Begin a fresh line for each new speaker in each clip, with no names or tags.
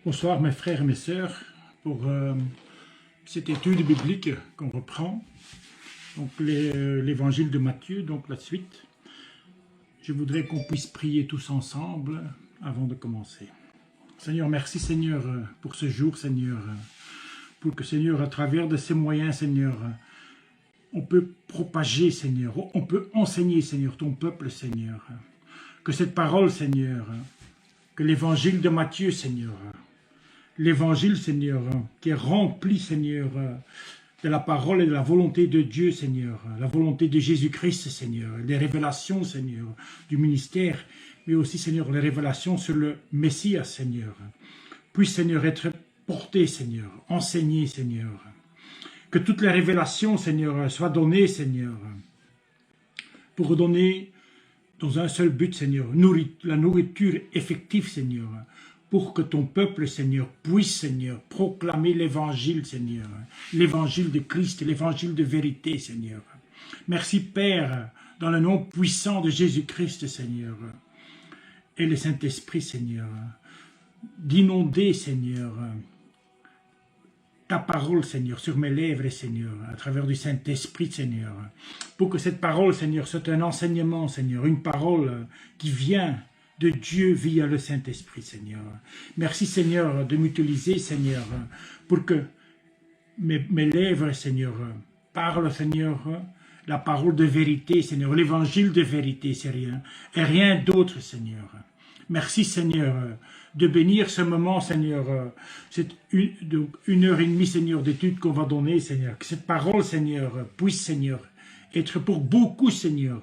Bonsoir mes frères et mes sœurs pour cette étude biblique qu'on reprend, donc l'évangile de Matthieu, donc la suite. Je voudrais qu'on puisse prier tous ensemble avant de commencer. Seigneur, merci Seigneur pour ce jour Seigneur, pour que Seigneur à travers de ces moyens Seigneur, on peut propager Seigneur, on peut enseigner Seigneur ton peuple Seigneur, que cette parole Seigneur, que l'évangile de Matthieu Seigneur, l'évangile, Seigneur, qui est rempli, Seigneur, de la parole et de la volonté de Dieu, Seigneur, la volonté de Jésus-Christ, Seigneur, les révélations, Seigneur, du ministère, mais aussi, Seigneur, les révélations sur le Messie, Seigneur, puisse, Seigneur, être portées, Seigneur, enseignées, Seigneur, que toutes les révélations, Seigneur, soient données, Seigneur, pour donner dans un seul but, Seigneur, la nourriture effective, Seigneur, pour que ton peuple, Seigneur, puisse, Seigneur, proclamer l'évangile, Seigneur, l'évangile de Christ, l'évangile de vérité, Seigneur. Merci, Père, dans le nom puissant de Jésus-Christ, Seigneur, et le Saint-Esprit, Seigneur, d'inonder, Seigneur, ta parole, Seigneur, sur mes lèvres, Seigneur, à travers du Saint-Esprit, Seigneur, pour que cette parole, Seigneur, soit un enseignement, Seigneur, une parole qui vient de Dieu via le Saint-Esprit, Seigneur. Merci, Seigneur, de m'utiliser, Seigneur, pour que mes lèvres, Seigneur, parlent, Seigneur, la parole de vérité, Seigneur, l'évangile de vérité, c'est rien, et rien d'autre, Seigneur. Merci, Seigneur, de bénir ce moment, Seigneur, c'est une heure et demie, Seigneur, d'étude qu'on va donner, Seigneur, que cette parole, Seigneur, puisse, Seigneur, être pour beaucoup, Seigneur,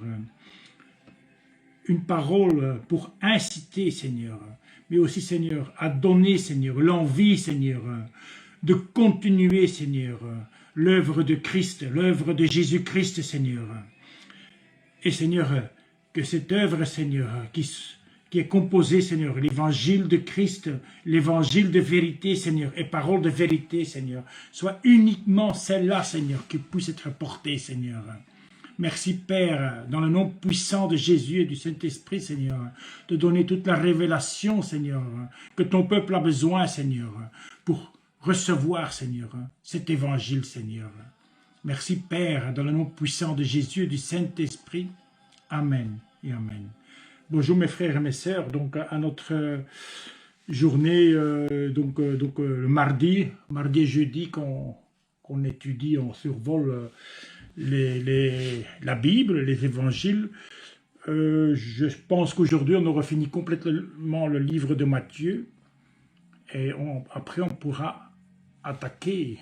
une parole pour inciter, Seigneur, mais aussi, Seigneur, à donner, Seigneur, l'envie, Seigneur, de continuer, Seigneur, l'œuvre de Christ, l'œuvre de Jésus-Christ, Seigneur. Et, Seigneur, que cette œuvre, Seigneur, qui est composée, Seigneur, l'évangile de Christ, l'évangile de vérité, Seigneur, et parole de vérité, Seigneur, soit uniquement celle-là, Seigneur, qui puisse être portée, Seigneur. Merci, Père, dans le nom puissant de Jésus et du Saint-Esprit, Seigneur, de donner toute la révélation, Seigneur, que ton peuple a besoin, Seigneur, pour recevoir, Seigneur, cet évangile, Seigneur. Merci, Père, dans le nom puissant de Jésus et du Saint-Esprit. Amen et Amen. Bonjour mes frères et mes sœurs, donc à notre journée, le mardi et jeudi, qu'on étudie, on survole la Bible, les évangiles. Je pense qu'aujourd'hui on aura fini complètement le livre de Matthieu et après on pourra attaquer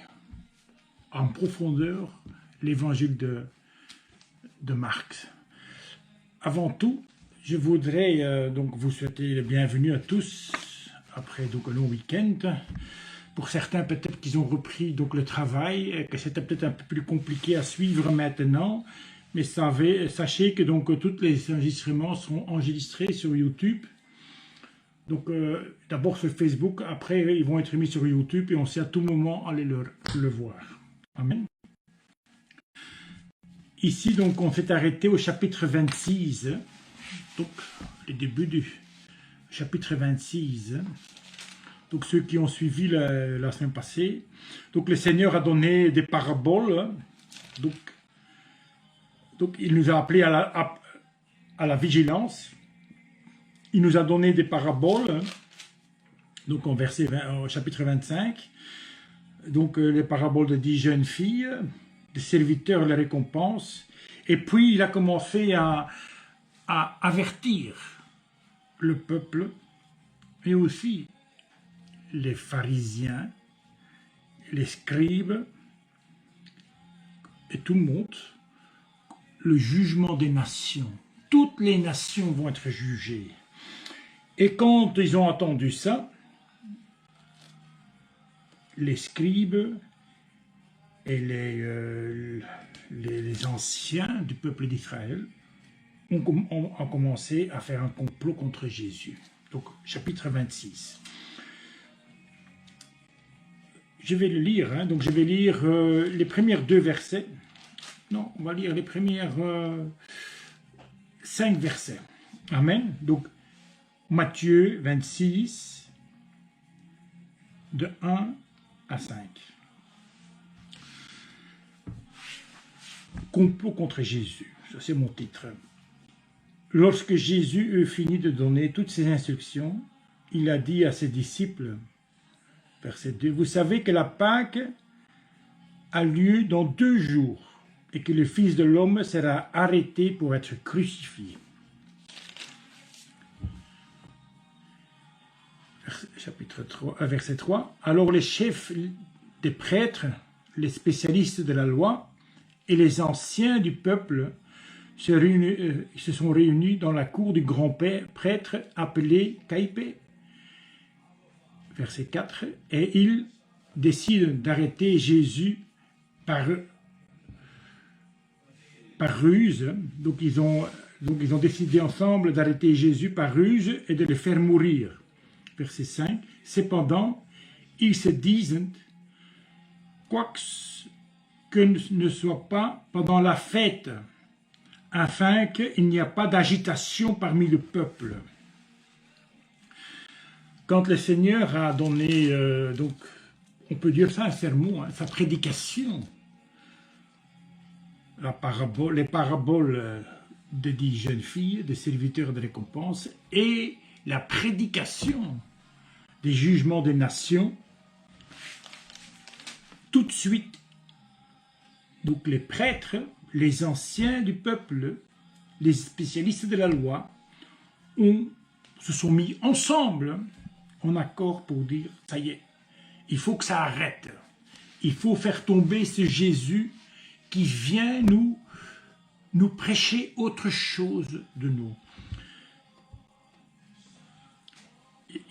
en profondeur l'évangile de Marc. Avant tout, je voudrais donc vous souhaiter le bienvenue à tous après donc un long week-end. Pour certains, peut-être qu'ils ont repris donc le travail, et que c'était peut-être un peu plus compliqué à suivre maintenant, mais sachez que donc tous les enregistrements seront enregistrés sur YouTube. Donc d'abord sur Facebook, après ils vont être mis sur YouTube et on sait à tout moment aller le voir. Amen. Ici donc on s'est arrêté au chapitre 26, donc le début du chapitre 26. Donc ceux qui ont suivi la semaine passée, donc le Seigneur a donné des paraboles, donc il nous a appelés à la vigilance, il nous a donné des paraboles, donc au chapitre 25, donc les paraboles de 10 jeunes filles, des serviteurs les récompenses, et puis il a commencé à avertir le peuple, et aussi les pharisiens, les scribes, et tout le monde, le jugement des nations. Toutes les nations vont être jugées. Et quand ils ont entendu ça, les scribes et les anciens du peuple d'Israël ont commencé à faire un complot contre Jésus. Donc, chapitre 26. Je vais le lire, donc je vais lire les premiers 2 versets. Non, on va lire les premières 5 versets. Amen. Donc, Matthieu 26, de 1 à 5. Complot contre Jésus, ça c'est mon titre. Lorsque Jésus eut fini de donner toutes ses instructions, il a dit à ses disciples, verset 2, « Vous savez que la Pâque a lieu dans 2 jours et que le Fils de l'homme sera arrêté pour être crucifié. » Chapitre 3, verset 3. « Alors les chefs des prêtres, les spécialistes de la loi et les anciens du peuple se sont réunis dans la cour du grand prêtre appelé Caïphée. » Verset 4. « Et ils décident d'arrêter Jésus par ruse. » Donc ils ont décidé ensemble d'arrêter Jésus par ruse et de le faire mourir. Verset 5. « Cependant, ils se disent, quoique ne soit pas pendant la fête, afin qu'il n'y a pas d'agitation parmi le peuple. » Quand le Seigneur a donné, donc, on peut dire ça un sermon, sa prédication, les paraboles de 10 jeunes filles, des serviteurs de récompense, et la prédication des jugements des nations, tout de suite, donc les prêtres, les anciens du peuple, les spécialistes de la loi, se sont mis ensemble en accord pour dire, ça y est, il faut que ça arrête. Il faut faire tomber ce Jésus qui vient nous prêcher autre chose de nous.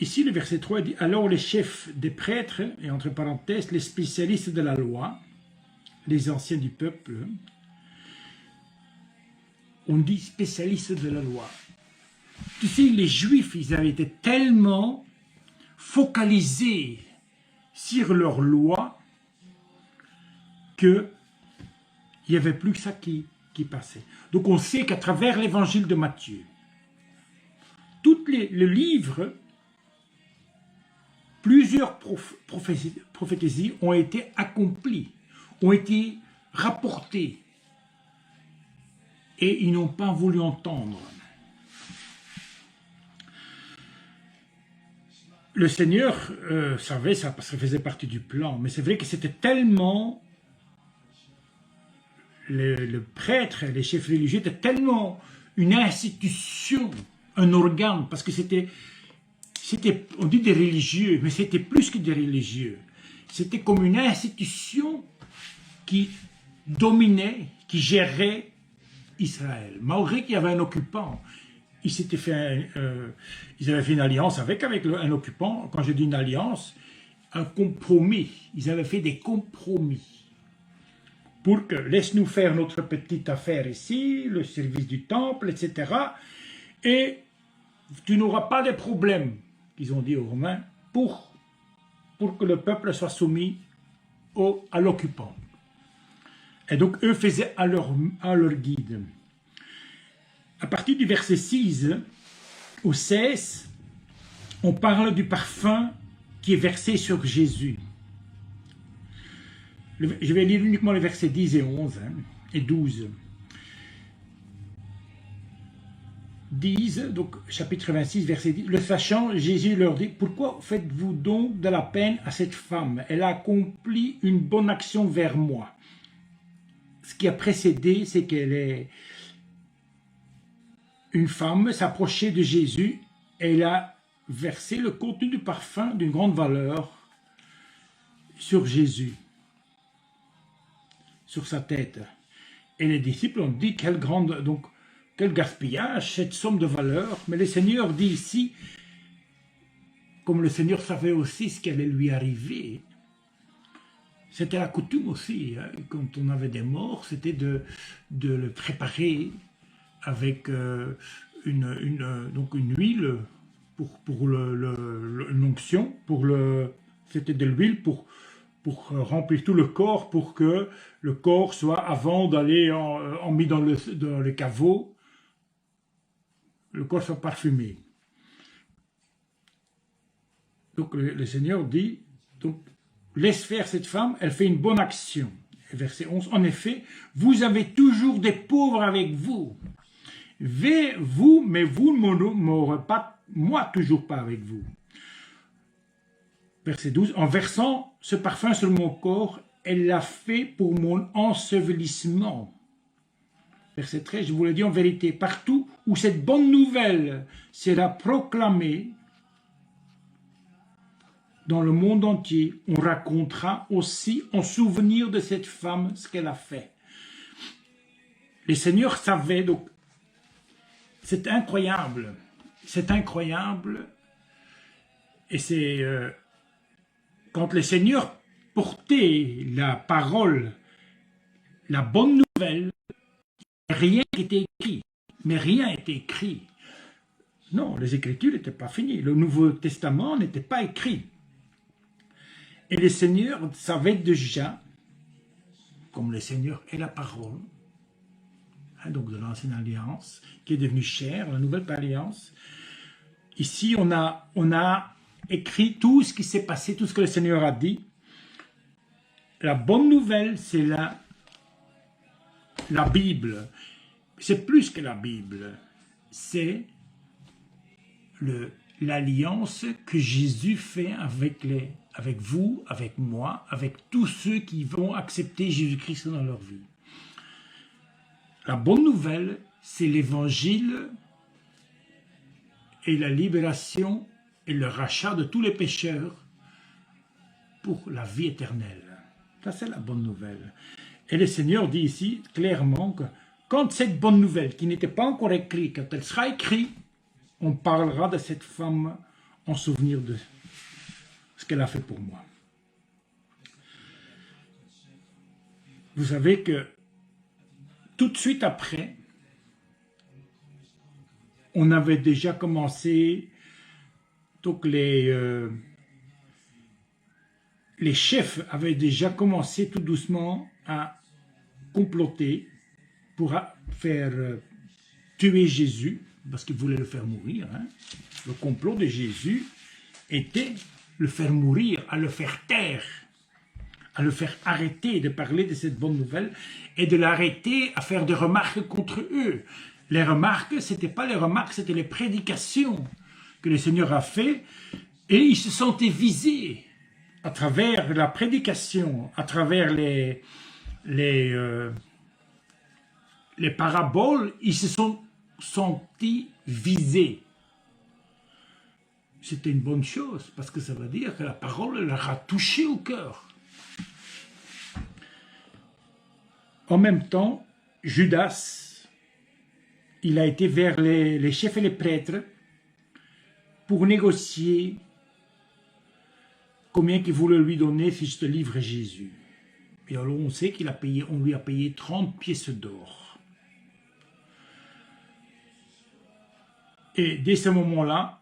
Ici, le verset 3 dit, « Alors les chefs des prêtres, et entre parenthèses, les spécialistes de la loi, les anciens du peuple, on dit spécialistes de la loi. » Tu sais, les Juifs, ils avaient été tellement focalisés sur leur loi qu'il n'y avait plus que ça qui passait. Donc on sait qu'à travers l'évangile de Matthieu, tous les livres, plusieurs prophéties ont été accomplies, ont été rapportées, et ils n'ont pas voulu entendre. Le Seigneur savait ça parce que ça faisait partie du plan, mais c'est vrai que c'était tellement, le prêtre, les chefs religieux étaient tellement une institution, un organe, parce que c'était, on dit des religieux, mais c'était plus que des religieux. C'était comme une institution qui dominait, qui gérait Israël, malgré qu'il y avait un occupant. Ils avaient fait une alliance avec un occupant. Quand je dis une alliance, un compromis. Ils avaient fait des compromis pour que laisse-nous faire notre petite affaire ici, le service du temple, etc. Et tu n'auras pas de problème, ils ont dit aux Romains, pour que le peuple soit soumis à l'occupant. Et donc eux faisaient à leur guide. À partir du verset 6 au 16, on parle du parfum qui est versé sur Jésus. Je vais lire uniquement les versets 10 et 11 et 12. 10, donc chapitre 26, verset 10. Le sachant, Jésus leur dit, « Pourquoi faites-vous donc de la peine à cette femme? Elle a accompli une bonne action vers moi. » Ce qui a précédé, c'est une femme s'approchait de Jésus et elle a versé le contenu du parfum d'une grande valeur sur Jésus, sur sa tête. Et les disciples ont dit, quel gaspillage, cette somme de valeur. Mais le Seigneur dit ici, comme le Seigneur savait aussi ce qui allait lui arriver, c'était la coutume aussi, hein, quand on avait des morts, c'était de le préparer avec une huile pour l'onction, c'était de l'huile pour remplir tout le corps, pour que le corps soit, avant d'aller mis dans le caveau, le corps soit parfumé. Donc le Seigneur dit, Donc, laisse faire cette femme, elle fait une bonne action. Verset 11, en effet, vous avez toujours des pauvres avec vous. Mais vous ne m'aurez pas, moi toujours pas avec vous. Verset 12, en versant ce parfum sur mon corps, elle l'a fait pour mon ensevelissement. Verset 13, je vous le dis en vérité, partout où cette bonne nouvelle sera proclamée, dans le monde entier, on racontera aussi en souvenir de cette femme ce qu'elle a fait. Les seigneurs savaient, donc c'est incroyable, et c'est quand les seigneurs portaient la parole, la bonne nouvelle, rien n'était écrit, mais rien n'était écrit. Non, les Écritures n'étaient pas finies, le Nouveau Testament n'était pas écrit. Et les seigneurs savaient déjà, comme le Seigneur est la parole, donc de l'Ancienne Alliance, qui est devenue chair, la Nouvelle Alliance. Ici, on a écrit tout ce qui s'est passé, tout ce que le Seigneur a dit. La bonne nouvelle, c'est la Bible. C'est plus que la Bible. C'est l'alliance que Jésus fait avec vous, avec moi, avec tous ceux qui vont accepter Jésus-Christ dans leur vie. La bonne nouvelle, c'est l'évangile et la libération et le rachat de tous les pécheurs pour la vie éternelle. Ça, c'est la bonne nouvelle. Et le Seigneur dit ici clairement que quand cette bonne nouvelle, qui n'était pas encore écrite, quand elle sera écrite, on parlera de cette femme en souvenir de ce qu'elle a fait pour moi. Vous savez que tout de suite après, on avait déjà commencé, donc les chefs avaient déjà commencé tout doucement à comploter pour faire tuer Jésus, parce qu'ils voulaient le faire mourir. Hein. Le complot de Jésus était le faire mourir, à le faire taire, à le faire arrêter de parler de cette bonne nouvelle et de l'arrêter à faire des remarques contre eux. Les remarques, ce n'étaient pas les remarques, c'était les prédications que le Seigneur a fait et ils se sentaient visés à travers la prédication, à travers les paraboles, ils se sont sentis visés. C'était une bonne chose, parce que ça veut dire que la parole leur a touché au cœur. En même temps, Judas, il a été vers les chefs et les prêtres pour négocier combien qu'ils voulaient lui donner si je te livre Jésus. Et alors on sait on lui a payé 30 pièces d'or. Et dès ce moment-là,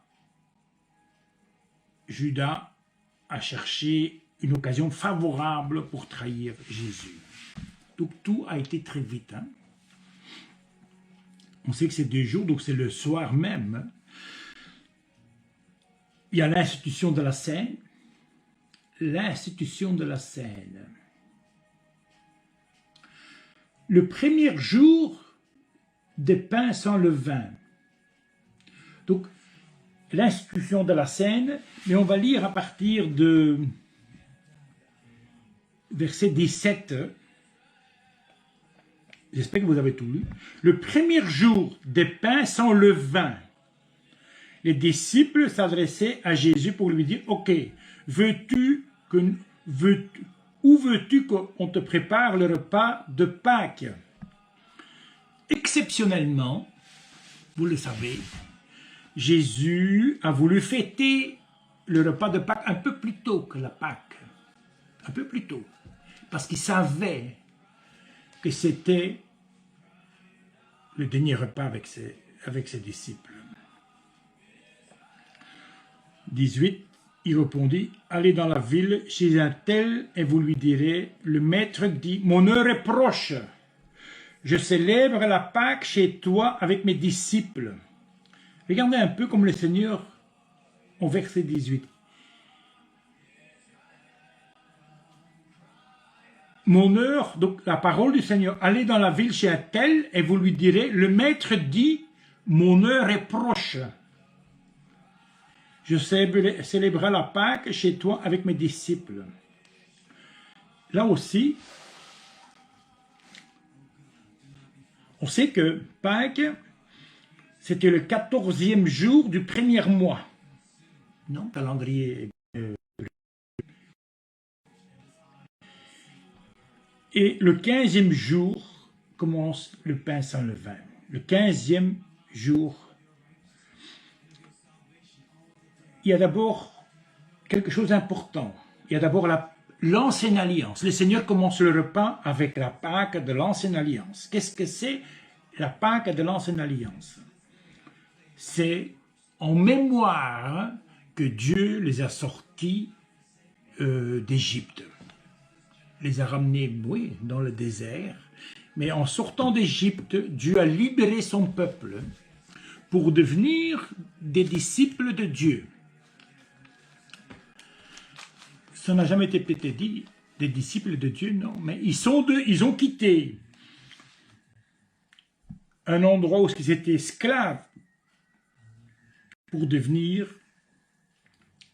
Judas a cherché une occasion favorable pour trahir Jésus. Donc tout a été très vite. Hein. On sait que c'est 2 jours, donc c'est le soir même. Il y a l'institution de la scène. L'institution de la scène. Le premier jour des pains sans levain. Donc, l'institution de la scène, mais on va lire à partir de verset 17. J'espère que vous avez tout lu. Le premier jour des pains sans levain, les disciples s'adressaient à Jésus pour lui dire, « Ok, où veux-tu qu'on te prépare le repas de Pâques ?» Exceptionnellement, vous le savez, Jésus a voulu fêter le repas de Pâques un peu plus tôt que la Pâques. Un peu plus tôt. Parce qu'il savait que c'était le dernier repas avec ses disciples. 18, il répondit, « Allez dans la ville chez un tel et vous lui direz, le maître dit, mon heure est proche. Je célèbre la Pâque chez toi avec mes disciples. » Regardez un peu comme le Seigneur, au verset 18. mon heure, donc la parole du Seigneur, allez dans la ville chez un tel et vous lui direz, le maître dit, mon heure est proche. Je célébrerai la Pâque chez toi avec mes disciples. Là aussi, on sait que Pâques, c'était le 14e jour du premier mois. Non, calendrier. Et le 15e jour commence le pain sans levain. Le 15e jour. Il y a d'abord quelque chose d'important. Il y a d'abord l'ancienne alliance. Le Seigneur commence le repas avec la Pâque de l'ancienne alliance. Qu'est-ce que c'est la Pâque de l'ancienne alliance? C'est en mémoire que Dieu les a sortis d'Égypte. Les a ramenés, oui, dans le désert. Mais en sortant d'Égypte, Dieu a libéré son peuple pour devenir des disciples de Dieu. Ça n'a jamais été dit, des disciples de Dieu, non. Mais ils ont quitté un endroit où ils étaient esclaves pour devenir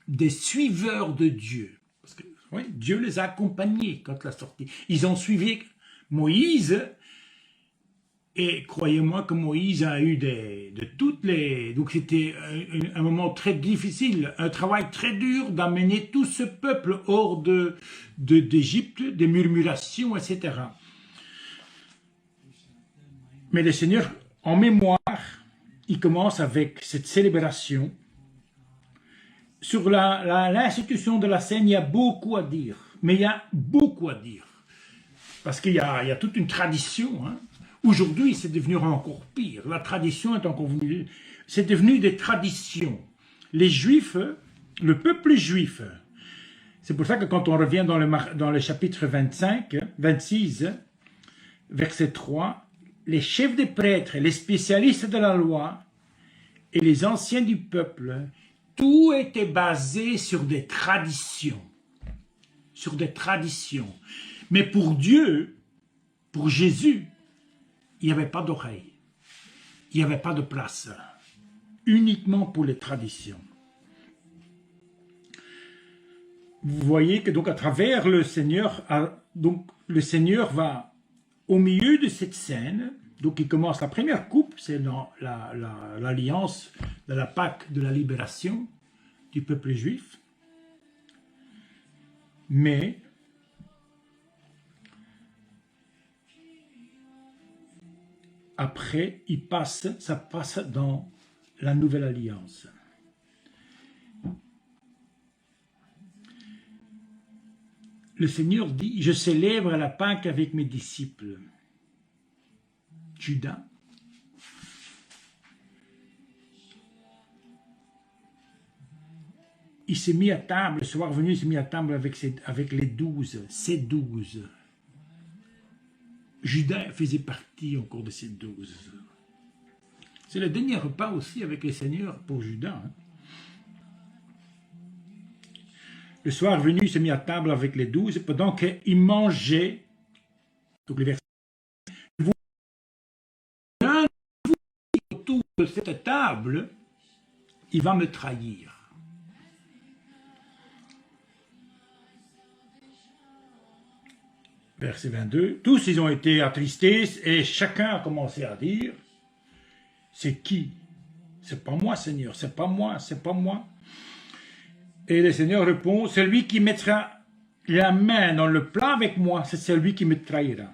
des suiveurs de Dieu. Parce que oui, Dieu les a accompagnés quand la sortie. Ils ont suivi Moïse, et croyez-moi que Moïse a eu de toutes les... Donc c'était un moment très difficile, un travail très dur d'amener tout ce peuple hors d'Égypte, des murmurations, etc. Mais le Seigneur, en mémoire, il commence avec cette célébration. Sur l'institution de la scène, il y a beaucoup à dire. Mais il y a beaucoup à dire. Parce qu'il y a toute une tradition. Hein. Aujourd'hui, c'est devenu encore pire. La tradition est encore venue. C'est devenu des traditions. Les Juifs, le peuple juif, c'est pour ça que quand on revient dans le chapitre 26, verset 3, les chefs des prêtres, les spécialistes de la loi et les anciens du peuple, tout était basé sur des traditions. Sur des traditions. Mais pour Dieu, pour Jésus, il n'y avait pas d'oreille. Il n'y avait pas de place. Uniquement pour les traditions. Vous voyez que donc à travers le Seigneur, le Seigneur va au milieu de cette scène. Donc il commence la première coupe, c'est dans l'alliance de la Pâque de la libération du peuple juif. Mais après, ça passe dans la nouvelle alliance. Le Seigneur dit, je célèbre la Pâque avec mes disciples. Judas. Il s'est mis à table, le soir venu, il s'est mis à table avec les 12, ces 12. Judas faisait partie encore de ces 12. C'est le dernier repas aussi avec le Seigneur pour Judas. Hein. Le soir venu, il s'est mis à table avec les 12, pendant qu'il mangeait, donc le verset, l'un de vous autour de cette table, il va me trahir. Verset 22, tous ils ont été attristés et chacun a commencé à dire, c'est qui? C'est pas moi, Seigneur, c'est pas moi, c'est pas moi. Et le Seigneur répond, celui qui mettra la main dans le plat avec moi, c'est celui qui me trahira.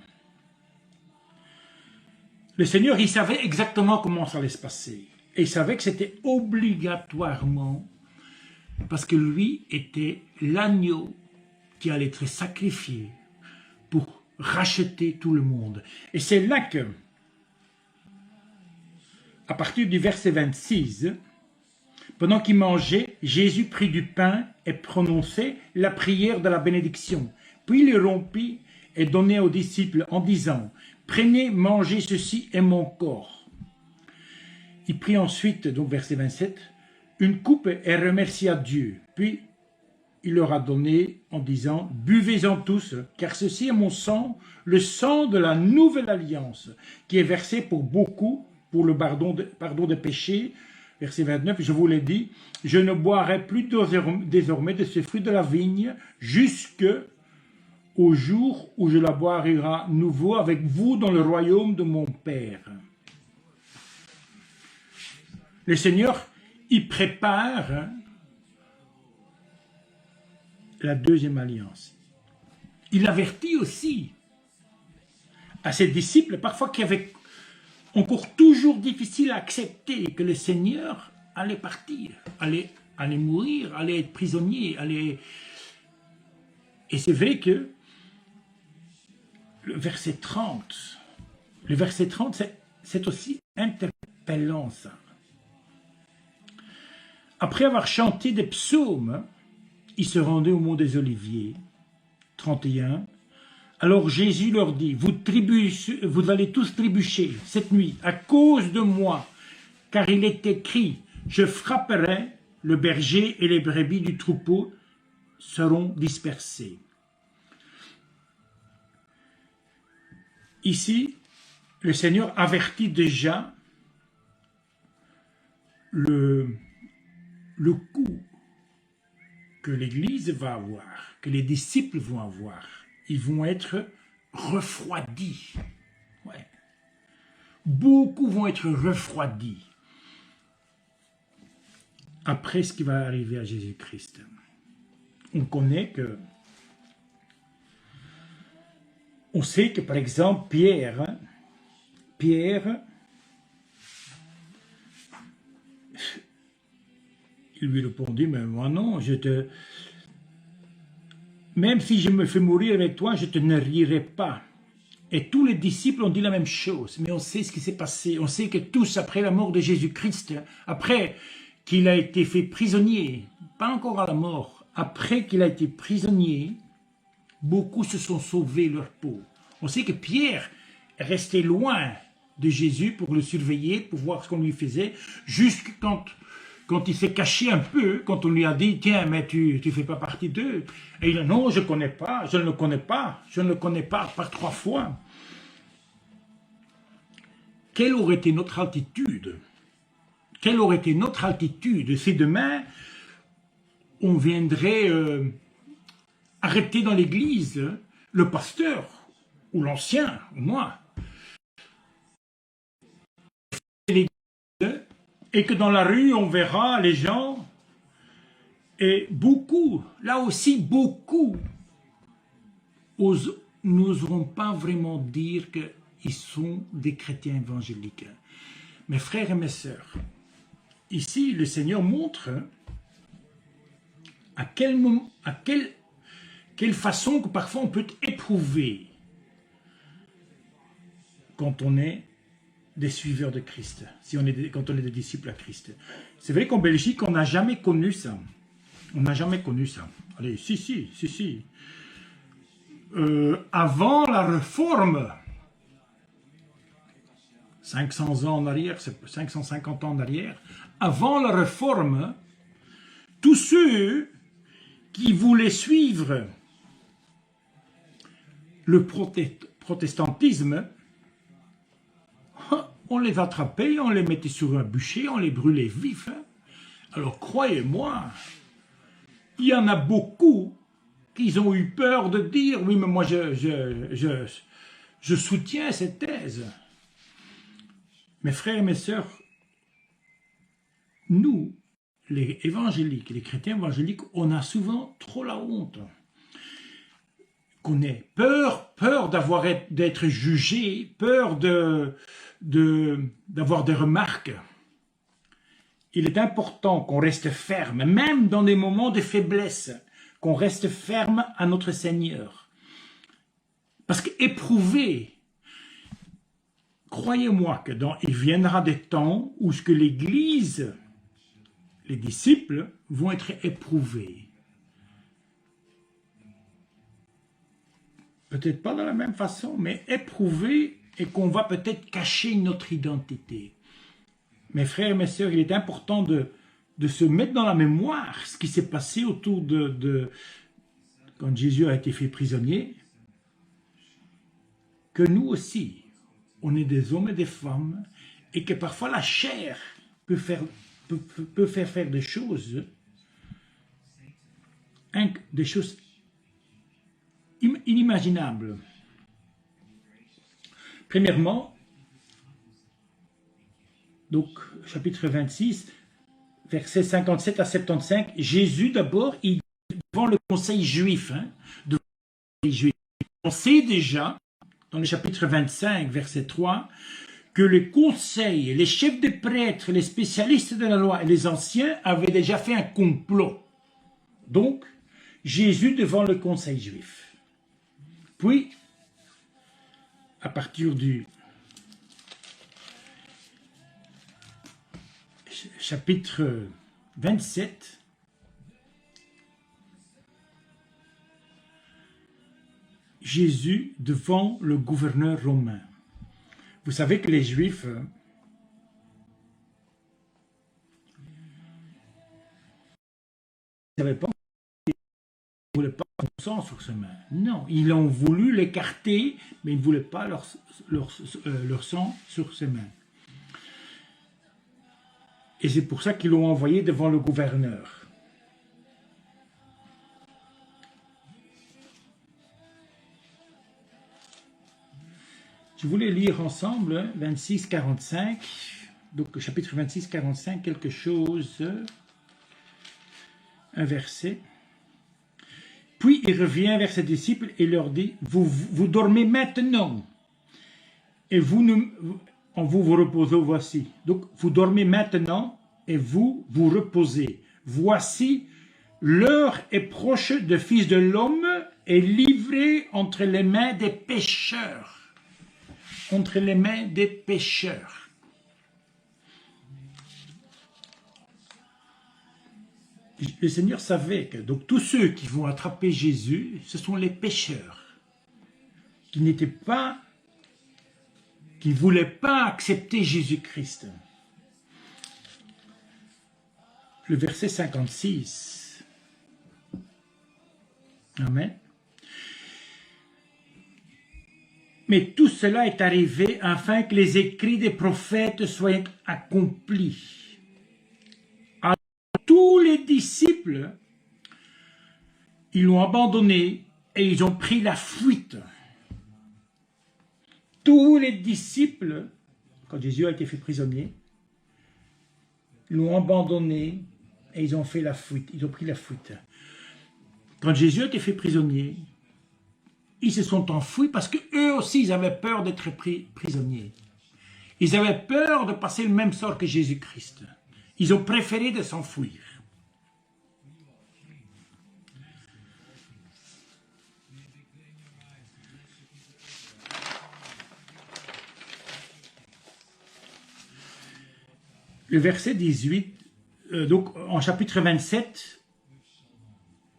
Le Seigneur, il savait exactement comment ça allait se passer. Et il savait que c'était obligatoirement, parce que lui était l'agneau qui allait être sacrifié pour racheter tout le monde. Et c'est là que, à partir du verset 26, pendant qu'il mangeait, Jésus prit du pain et prononçait la prière de la bénédiction. Puis il le rompit et donna aux disciples en disant, « Prenez, mangez, ceci est mon corps. » Il prit ensuite, donc verset 27, une coupe et remercia Dieu. Puis il leur a donné en disant, « Buvez-en tous, car ceci est mon sang, le sang de la nouvelle alliance, qui est versé pour beaucoup, pour le pardon des péchés. » Verset 29, je vous l'ai dit, « Je ne boirai plus désormais de ce fruit de la vigne, jusque au jour où je la boirai nouveau avec vous dans le royaume de mon Père. » Le Seigneur, il prépare la deuxième alliance. Il avertit aussi à ses disciples, parfois qui avaient encore toujours difficile à accepter que le Seigneur allait partir, allait mourir, allait être prisonnier, Et c'est vrai que le verset 30, c'est aussi interpellant ça. Après avoir chanté des psaumes, ils se rendaient au mont des Oliviers. 31. Alors Jésus leur dit, vous allez tous trébucher cette nuit à cause de moi, car il est écrit, je frapperai le berger et les brebis du troupeau seront dispersées. Ici, le Seigneur avertit déjà le coup que l'Église va avoir, que les disciples vont avoir. Ils vont être refroidis. Ouais. Beaucoup vont être refroidis après ce qui va arriver à Jésus-Christ. On sait que par exemple Pierre, il lui répondit, mais moi non, même si je me fais mourir avec toi, je te ne rierai pas. Et tous les disciples ont dit la même chose, mais on sait ce qui s'est passé. On sait que tous, après la mort de Jésus-Christ, après qu'il a été fait prisonnier, pas encore à la mort, après qu'il a été prisonnier, beaucoup se sont sauvés leur peau. On sait que Pierre est resté loin de Jésus pour le surveiller, pour voir ce qu'on lui faisait, jusqu'à quand il s'est caché un peu, quand on lui a dit, tiens, mais tu ne fais pas partie d'eux. Et il a dit, non, je ne connais pas, je ne le connais pas, je ne le connais pas, par 3 fois. Quelle aurait été notre attitude? Quelle aurait été notre attitude si demain, on viendrait arrêter dans l'église le pasteur, ou l'ancien, ou moi, et que dans la rue, on verra les gens, et beaucoup, là aussi beaucoup, n'oseront pas vraiment dire qu'ils sont des chrétiens évangéliques. Mes frères et mes sœurs, ici, le Seigneur montre à quelle façon que parfois on peut éprouver quand on est des suiveurs de Christ, quand on est des disciples à Christ. C'est vrai qu'en Belgique, on n'a jamais connu ça. On n'a jamais connu ça. Allez, si. Avant la Réforme, 500 ans en arrière, 550 ans en arrière, avant la Réforme, tous ceux qui voulaient suivre le protestantisme, on les attrapait, on les mettait sur un bûcher, on les brûlait vifs. Alors croyez-moi, il y en a beaucoup qui ont eu peur de dire, oui, mais moi je soutiens cette thèse. Mes frères et mes sœurs, nous, les évangéliques, les chrétiens évangéliques, on a souvent trop la honte. Qu'on ait peur d'être jugé, peur d'avoir des remarques. Il est important qu'on reste ferme, même dans des moments de faiblesse, qu'on reste ferme à notre Seigneur. Parce qu'éprouver, croyez-moi il viendra des temps où ce que l'Église, les disciples, vont être éprouvés. Peut-être pas de la même façon, mais éprouvés et qu'on va peut-être cacher notre identité. Mes frères et mes sœurs, il est important de se mettre dans la mémoire ce qui s'est passé autour de quand Jésus a été fait prisonnier, que nous aussi, on est des hommes et des femmes, et que parfois la chair peut faire faire des choses inimaginables. Premièrement, donc chapitre 26, versets 57 à 75, Jésus d'abord, il devant le conseil juif, devant le conseil juif. On sait déjà, dans le chapitre 25, verset 3, que le conseil, les chefs des prêtres, les spécialistes de la loi et les anciens avaient déjà fait un complot. Donc, Jésus devant le conseil juif. Puis, à partir du chapitre 27, Jésus devant le gouverneur romain. Vous savez que les Juifs ne savaient pas, ils ne voulaient pas son sang sur ses mains. Non, ils ont voulu l'écarter, mais ils ne voulaient pas leur sang sur ses mains. Et c'est pour ça qu'ils l'ont envoyé devant le gouverneur. Je voulais lire ensemble 26-45, donc chapitre 26-45, quelque chose, un verset. Puis il revient vers ses disciples et leur dit, vous dormez maintenant, et en vous reposez voici. Donc vous dormez maintenant, et vous vous reposez. Voici, l'heure est proche, le Fils de l'homme est livré entre les mains des pécheurs. Entre les mains des pécheurs. Le Seigneur savait que donc, tous ceux qui vont attraper Jésus, ce sont les pécheurs, qui ne voulaient pas accepter Jésus-Christ. Le verset 56. Amen. Mais tout cela est arrivé afin que les écrits des prophètes soient accomplis. Alors, tous les disciples, ils l'ont abandonné et ils ont pris la fuite. Tous les disciples, quand Jésus a été fait prisonnier, l'ont abandonné et ils ont fait la fuite. Ils ont pris la fuite. Quand Jésus a été fait prisonnier, ils se sont enfuis parce qu'eux aussi, ils avaient peur d'être prisonniers. Ils avaient peur de passer le même sort que Jésus-Christ. Ils ont préféré de s'enfuir. Le verset 18, donc en chapitre 27,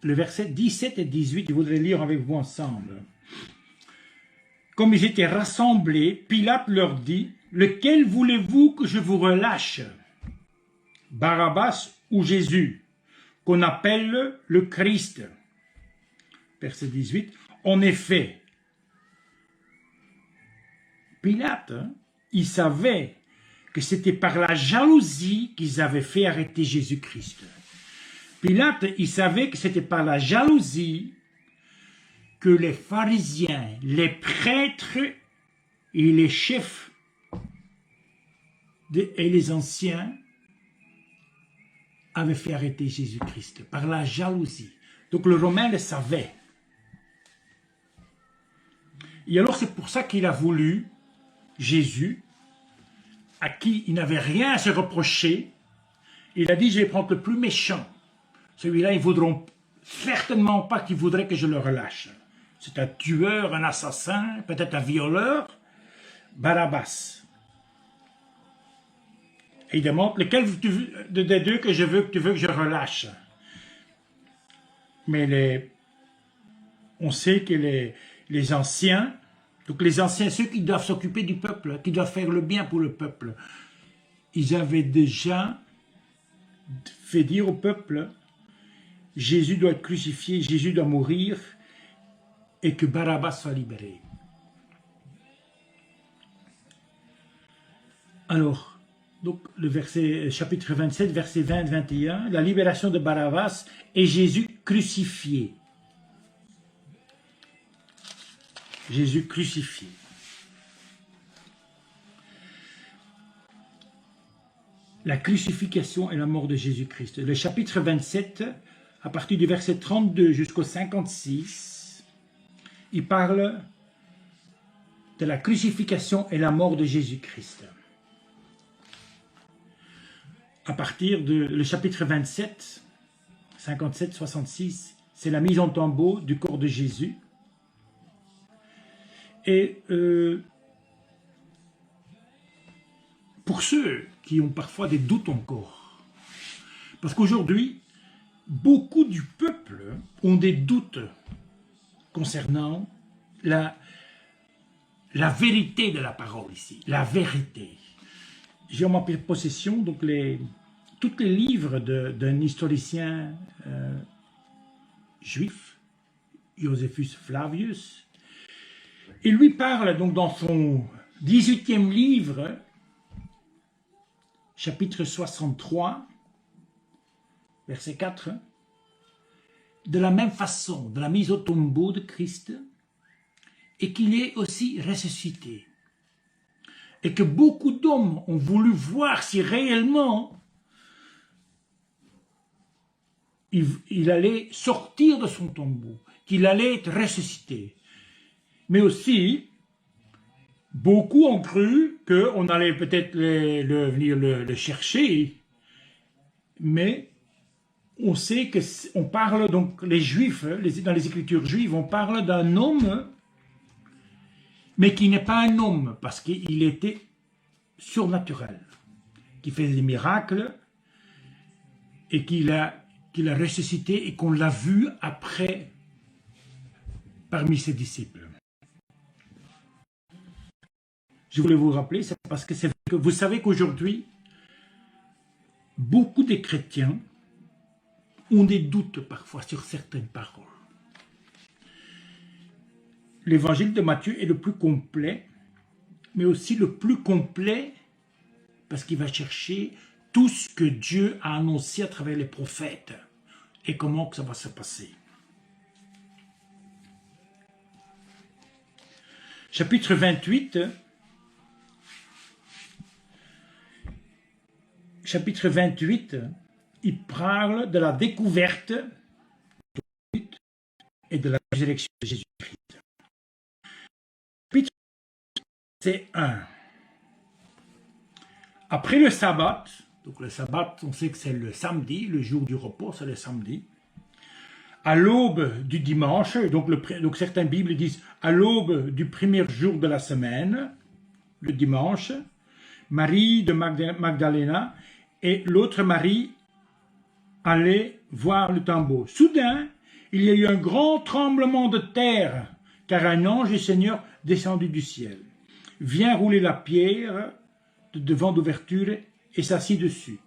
le verset 17 et 18, je voudrais lire avec vous ensemble. Comme ils étaient rassemblés, Pilate leur dit, « Lequel voulez-vous que je vous relâche? Barabbas ou Jésus, qu'on appelle le Christ ?» Verset 18, « En effet, Pilate, il savait que c'était par la jalousie qu'ils avaient fait arrêter Jésus-Christ. Pilate, il savait que c'était par la jalousie que les pharisiens, les prêtres et les chefs et les anciens avaient fait arrêter Jésus-Christ, par la jalousie. Donc le Romain le savait. Et alors c'est pour ça qu'il a voulu Jésus, à qui il n'avait rien à se reprocher. Il a dit, je vais prendre le plus méchant. Celui-là, ils ne voudront certainement pas qu'ils voudraient que je le relâche. C'est un tueur, un assassin, peut-être un violeur, Barabbas. Et il demande, lequel des deux que tu veux que je relâche? Mais on sait que les anciens, donc les anciens, ceux qui doivent s'occuper du peuple, qui doivent faire le bien pour le peuple, ils avaient déjà fait dire au peuple, Jésus doit être crucifié, Jésus doit mourir, et que Barabbas soit libéré. Alors, donc le chapitre 27, verset 20-21, la libération de Barabbas et Jésus crucifié. Jésus crucifié. La crucifixion et la mort de Jésus-Christ. Le chapitre 27, à partir du verset 32 jusqu'au 56, il parle de la crucifixion et la mort de Jésus-Christ. À partir le chapitre 27, 57-66, c'est la mise en tombeau du corps de Jésus. Et pour ceux qui ont parfois des doutes encore, parce qu'aujourd'hui, beaucoup du peuple ont des doutes concernant la vérité de la parole ici, la vérité. J'ai en ma possession donc tous les livres d'un historien juif, Josephus Flavius. Il lui parle donc dans son 18e livre, chapitre 63, verset 4, de la même façon, de la mise au tombeau de Christ, et qu'il est aussi ressuscité. Et que beaucoup d'hommes ont voulu voir si réellement il allait sortir de son tombeau, qu'il allait être ressuscité. Mais aussi, beaucoup ont cru qu'on allait peut-être venir le chercher, mais on sait qu'on parle, donc les Juifs, dans les Écritures juives, on parle d'un homme, mais qui n'est pas un homme, parce qu'il était surnaturel, qui faisait des miracles, et qu'il a ressuscité, et qu'on l'a vu après parmi ses disciples. Je voulais vous rappeler, c'est parce que c'est que vous savez qu'aujourd'hui, beaucoup de chrétiens ont des doutes parfois sur certaines paroles. L'évangile de Matthieu est le plus complet, mais aussi le plus complet parce qu'il va chercher tout ce que Dieu a annoncé à travers les prophètes et comment que ça va se passer. Chapitre 28, il parle de la découverte et de la résurrection de Jésus-Christ. Chapitre c'est 1. Après le sabbat, donc le sabbat, on sait que c'est le samedi, le jour du repos, c'est le samedi. À l'aube du dimanche, donc certaines Bibles disent à l'aube du premier jour de la semaine, le dimanche, Marie de Magdalena et l'autre Marie allaient voir le tombeau. Soudain, il y a eu un grand tremblement de terre, car un ange du Seigneur descendu du ciel vient rouler la pierre devant d'ouverture et s'assit dessus.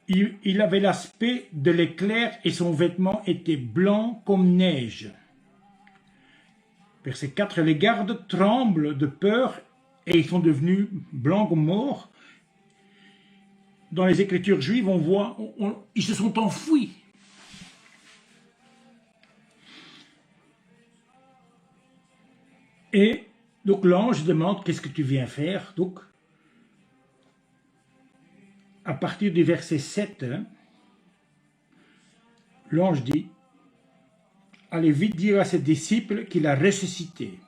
Il avait l'aspect de l'éclair et son vêtement était blanc comme neige. Verset 4, les gardes tremblent de peur et ils sont devenus blancs comme morts. Dans les Écritures juives, on voit, ils se sont enfouis. Et donc l'ange demande, qu'est-ce que tu viens faire? Donc, à partir du verset 7, l'ange dit, allez vite dire à ses disciples qu'il a ressuscité.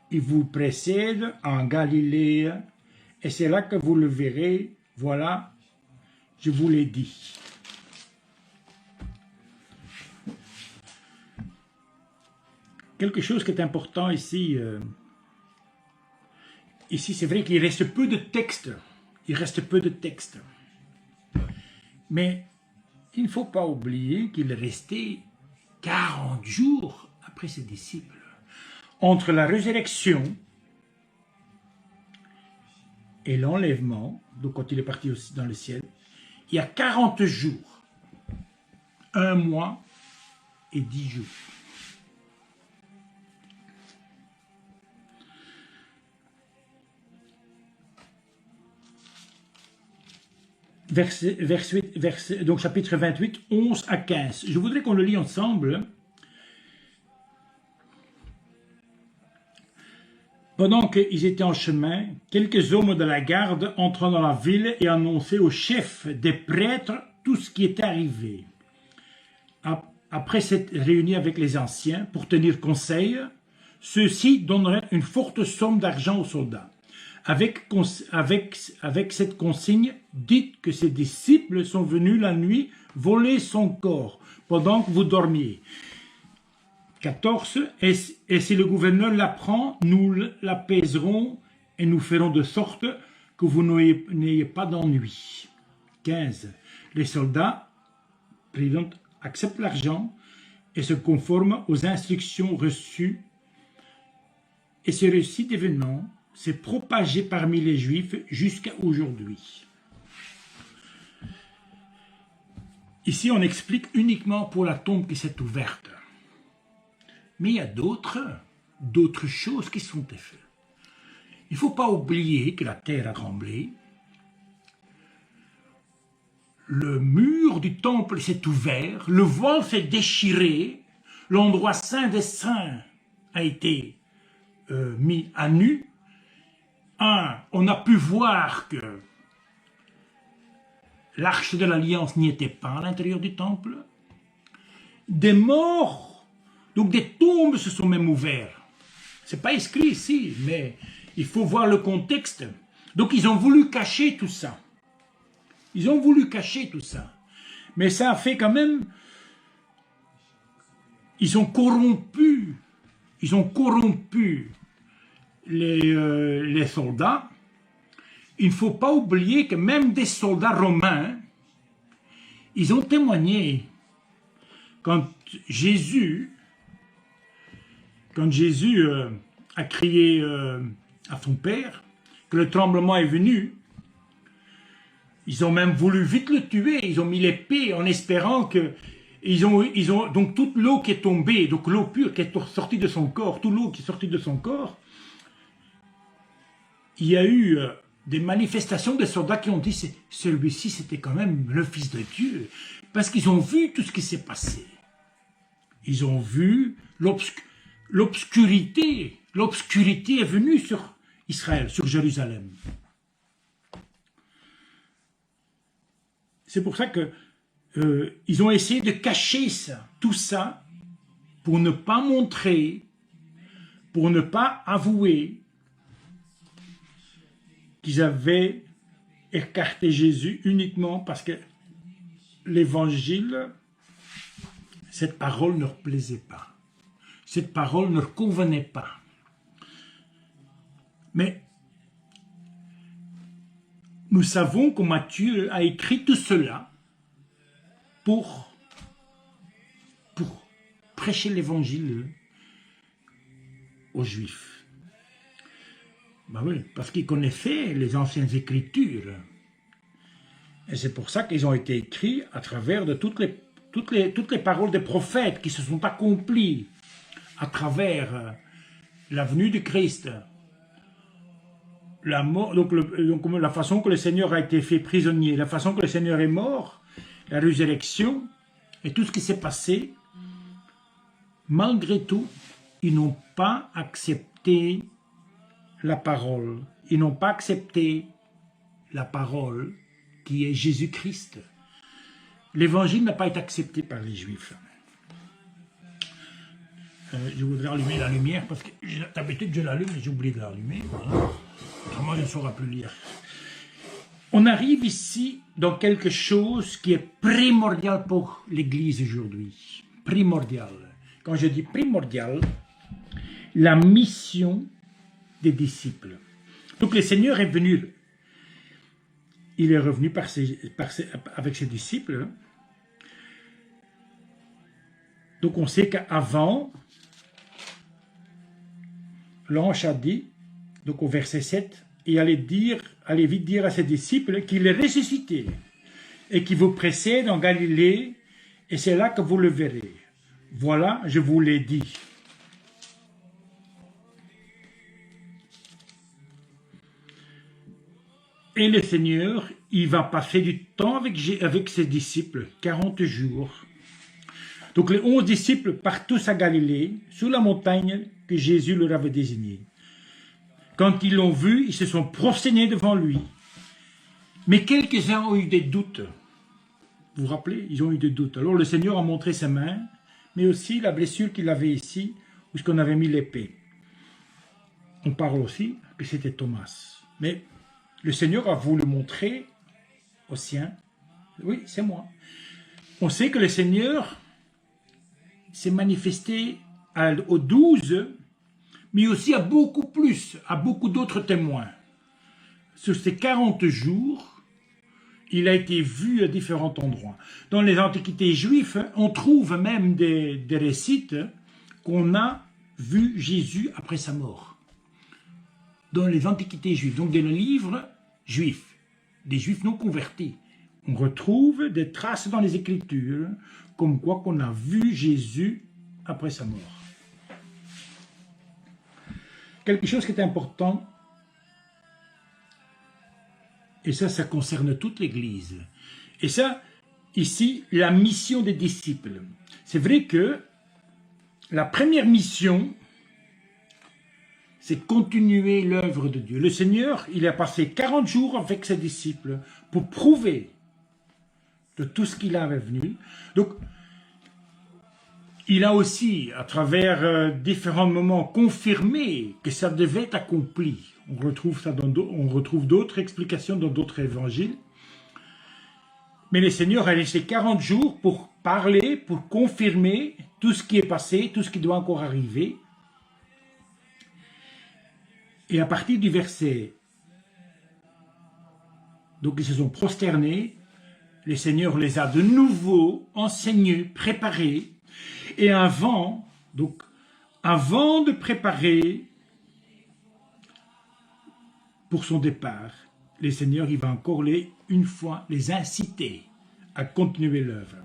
Il vous précède en Galilée, et c'est là que vous le verrez. Voilà, je vous l'ai dit. Quelque chose qui est important ici, ici c'est vrai qu'il reste peu de textes. Il reste peu de textes. Mais il ne faut pas oublier qu'il est resté 40 jours après ses disciples. Entre la résurrection et l'enlèvement, donc quand il est parti aussi dans le ciel, il y a 40 jours, 1 mois et 10 jours. Donc chapitre 28, 11 à 15. Je voudrais qu'on le lit ensemble. Pendant qu'ils étaient en chemin, quelques hommes de la garde entrant dans la ville et annonçaient au chef des prêtres tout ce qui était arrivé. Après s'être réunis avec les anciens pour tenir conseil, ceux-ci donneraient une forte somme d'argent aux soldats. Avec cette consigne, dites que ses disciples sont venus la nuit voler son corps pendant que vous dormiez. 14. Et si le gouverneur l'apprend, nous l'apaiserons et nous ferons de sorte que vous n'ayez pas d'ennui. 15. Les soldats acceptent l'argent et se conforment aux instructions reçues. Et ce récit d'événements s'est propagé parmi les Juifs jusqu'à aujourd'hui. Ici, on explique uniquement pour la tombe qui s'est ouverte. Mais il y a d'autres choses qui sont faites. Il ne faut pas oublier que la terre a tremblé. Le mur du temple s'est ouvert, le voile s'est déchiré, l'endroit saint des saints a été mis à nu. On a pu voir que l'arche de l'alliance n'y était pas à l'intérieur du temple. Des morts, donc des tombes se sont même ouvertes. Ce n'est pas écrit ici, mais il faut voir le contexte. Donc ils ont voulu cacher tout ça. Ils ont voulu cacher tout ça. Mais ça a fait quand même... Ils ont corrompu les soldats. Il ne faut pas oublier que même des soldats romains, ils ont témoigné quand Jésus a crié à son Père, que le tremblement est venu, ils ont même voulu vite le tuer, ils ont mis l'épée en espérant que... donc toute l'eau qui est tombée, donc l'eau pure qui est sortie de son corps, toute l'eau qui est sortie de son corps, il y a eu des manifestations des soldats qui ont dit celui-ci c'était quand même le Fils de Dieu, parce qu'ils ont vu tout ce qui s'est passé. Ils ont vu l'obscurité est venue sur Israël, sur Jérusalem. C'est pour ça que ils ont essayé de cacher tout ça, pour ne pas montrer, pour ne pas avouer qu'ils avaient écarté Jésus uniquement parce que l'évangile, cette parole ne leur plaisait pas. Cette parole ne leur convenait pas. Mais nous savons que Matthieu a écrit tout cela pour prêcher l'évangile aux Juifs. Ben oui, parce qu'ils connaissaient les anciennes écritures. Et c'est pour ça qu'ils ont été écrits à travers de toutes les paroles des prophètes qui se sont accomplies à travers la venue du Christ. La mort, donc la façon que le Seigneur a été fait prisonnier, la façon que le Seigneur est mort, la résurrection et tout ce qui s'est passé, malgré tout, ils n'ont pas accepté la parole. Ils n'ont pas accepté la parole qui est Jésus-Christ. L'évangile n'a pas été accepté par les Juifs. Je voudrais allumer la lumière parce que d'habitude je l'allume et j'ai oublié de l'allumer. Voilà. Autrement je ne saurais plus lire. On arrive ici dans quelque chose qui est primordial pour l'Église aujourd'hui. Primordial. Quand je dis primordial, la mission des disciples. Donc le Seigneur est venu, il est revenu avec ses disciples. Donc on sait qu'avant, l'ange a dit, donc au verset 7, et allait vite dire à ses disciples qu'il est ressuscité. et qui vous précède en Galilée, et c'est là que vous le verrez. Voilà, je vous l'ai dit. Et le Seigneur, il va passer du temps avec ses disciples, 40 jours. Donc les 11 disciples partent tous à Galilée, sur la montagne que Jésus leur avait désignée. Quand ils l'ont vu, ils se sont prosternés devant lui. Mais quelques-uns ont eu des doutes. Vous vous rappelez? Ils ont eu des doutes. Alors le Seigneur a montré ses mains, mais aussi la blessure qu'il avait ici, où est-ce qu'on avait mis l'épée. On parle aussi que c'était Thomas. Mais le Seigneur a voulu montrer aux siens, oui, c'est moi. On sait que le Seigneur s'est manifesté aux 12, mais aussi à beaucoup plus, à beaucoup d'autres témoins. Sur ces 40 jours, il a été vu à différents endroits. Dans les antiquités juives, on trouve même des récits qu'on a vu Jésus après sa mort. Dans les antiquités juives, donc dans les livres juifs, des juifs non convertis, on retrouve des traces dans les Écritures, comme quoi qu'on a vu Jésus après sa mort. Quelque chose qui est important, et ça concerne toute l'Église. Et ça, ici, la mission des disciples. C'est vrai que la première mission, c'est continuer l'œuvre de Dieu. Le Seigneur, il a passé 40 jours avec ses disciples pour prouver de tout ce qu'il avait venu. Donc, il a aussi, à travers différents moments, confirmé que ça devait être accompli. On retrouve d'autres explications dans d'autres évangiles. Mais le Seigneur a laissé 40 jours pour parler, pour confirmer tout ce qui est passé, tout ce qui doit encore arriver. Et à partir du verset, donc ils se sont prosternés, le Seigneur les a de nouveau enseignés, préparés, et avant de préparer pour son départ, le Seigneur, il va encore une fois les inciter à continuer l'œuvre.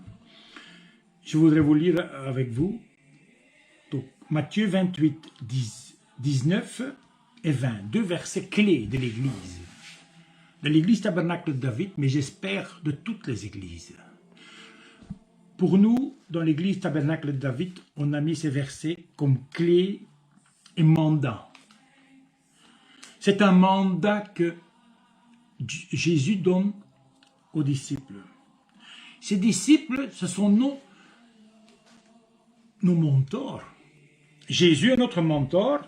Je voudrais vous lire avec vous, donc Matthieu 28, 19 et 20, deux versets clés de l'Église Tabernacle de David, mais j'espère de toutes les églises. Pour nous, dans l'Église Tabernacle de David, on a mis ces versets comme clés et mandat. C'est un mandat que Jésus donne aux disciples. Ces disciples, ce sont nos mentors. Jésus est notre mentor.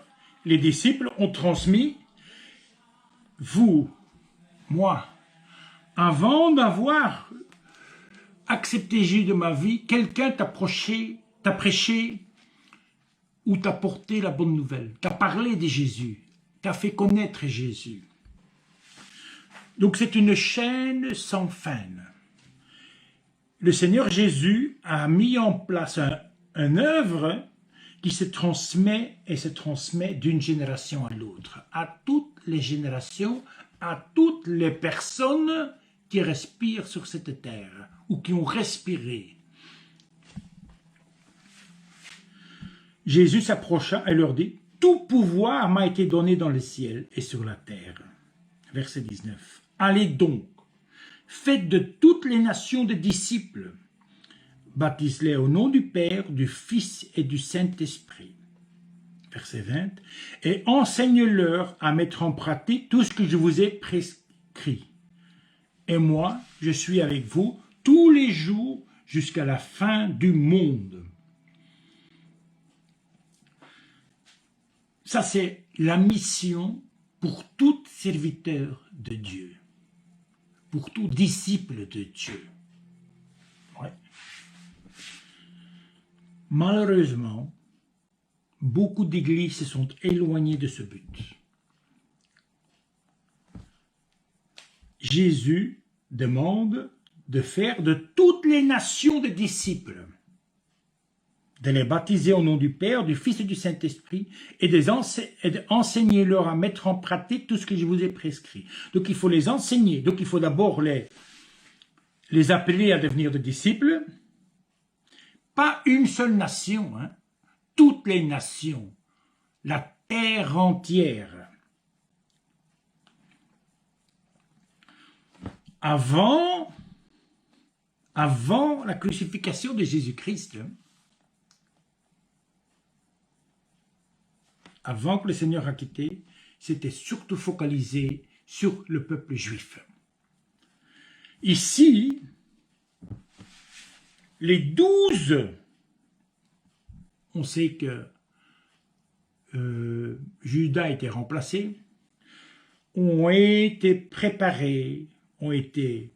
Les disciples ont transmis, vous, moi, avant d'avoir accepté Jésus de ma vie, quelqu'un t'a prêché ou t'a porté la bonne nouvelle, t'a parlé de Jésus, t'a fait connaître Jésus. Donc c'est une chaîne sans fin. Le Seigneur Jésus a mis en place une œuvre qui se transmet et se transmet d'une génération à l'autre, à toutes les générations, à toutes les personnes qui respirent sur cette terre ou qui ont respiré. Jésus s'approcha et leur dit, « Tout pouvoir m'a été donné dans le ciel et sur la terre. » Verset 19. « Allez donc, faites de toutes les nations des disciples, baptise-les au nom du Père, du Fils et du Saint-Esprit. » Verset 20. « Et enseigne-leur à mettre en pratique tout ce que je vous ai prescrit. Et moi, je suis avec vous tous les jours jusqu'à la fin du monde. » Ça, c'est la mission pour tout serviteur de Dieu, pour tout disciple de Dieu. Ouais. Malheureusement, beaucoup d'églises se sont éloignées de ce but. Jésus demande de faire de toutes les nations des disciples, de les baptiser au nom du Père, du Fils et du Saint-Esprit, et d'enseigner-leur à mettre en pratique tout ce que je vous ai prescrit. Donc il faut les enseigner, donc il faut d'abord les appeler à devenir des disciples. Pas une seule nation, hein, toutes les nations, la terre entière. Avant la crucifixion de Jésus-Christ, avant que le Seigneur a quitté, c'était surtout focalisé sur le peuple juif. Ici, les 12, on sait que Judas a été remplacé, ont été préparés, ont été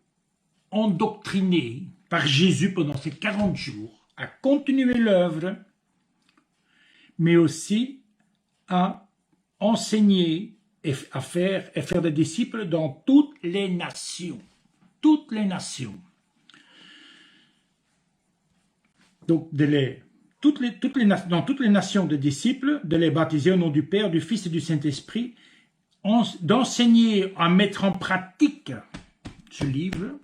endoctrinés par Jésus pendant ces 40 jours à continuer l'œuvre, mais aussi à enseigner et à faire des disciples dans toutes les nations. Toutes les nations. Donc, dans toutes les nations de disciples, de les baptiser au nom du Père, du Fils et du Saint-Esprit, d'enseigner à mettre en pratique ce livre,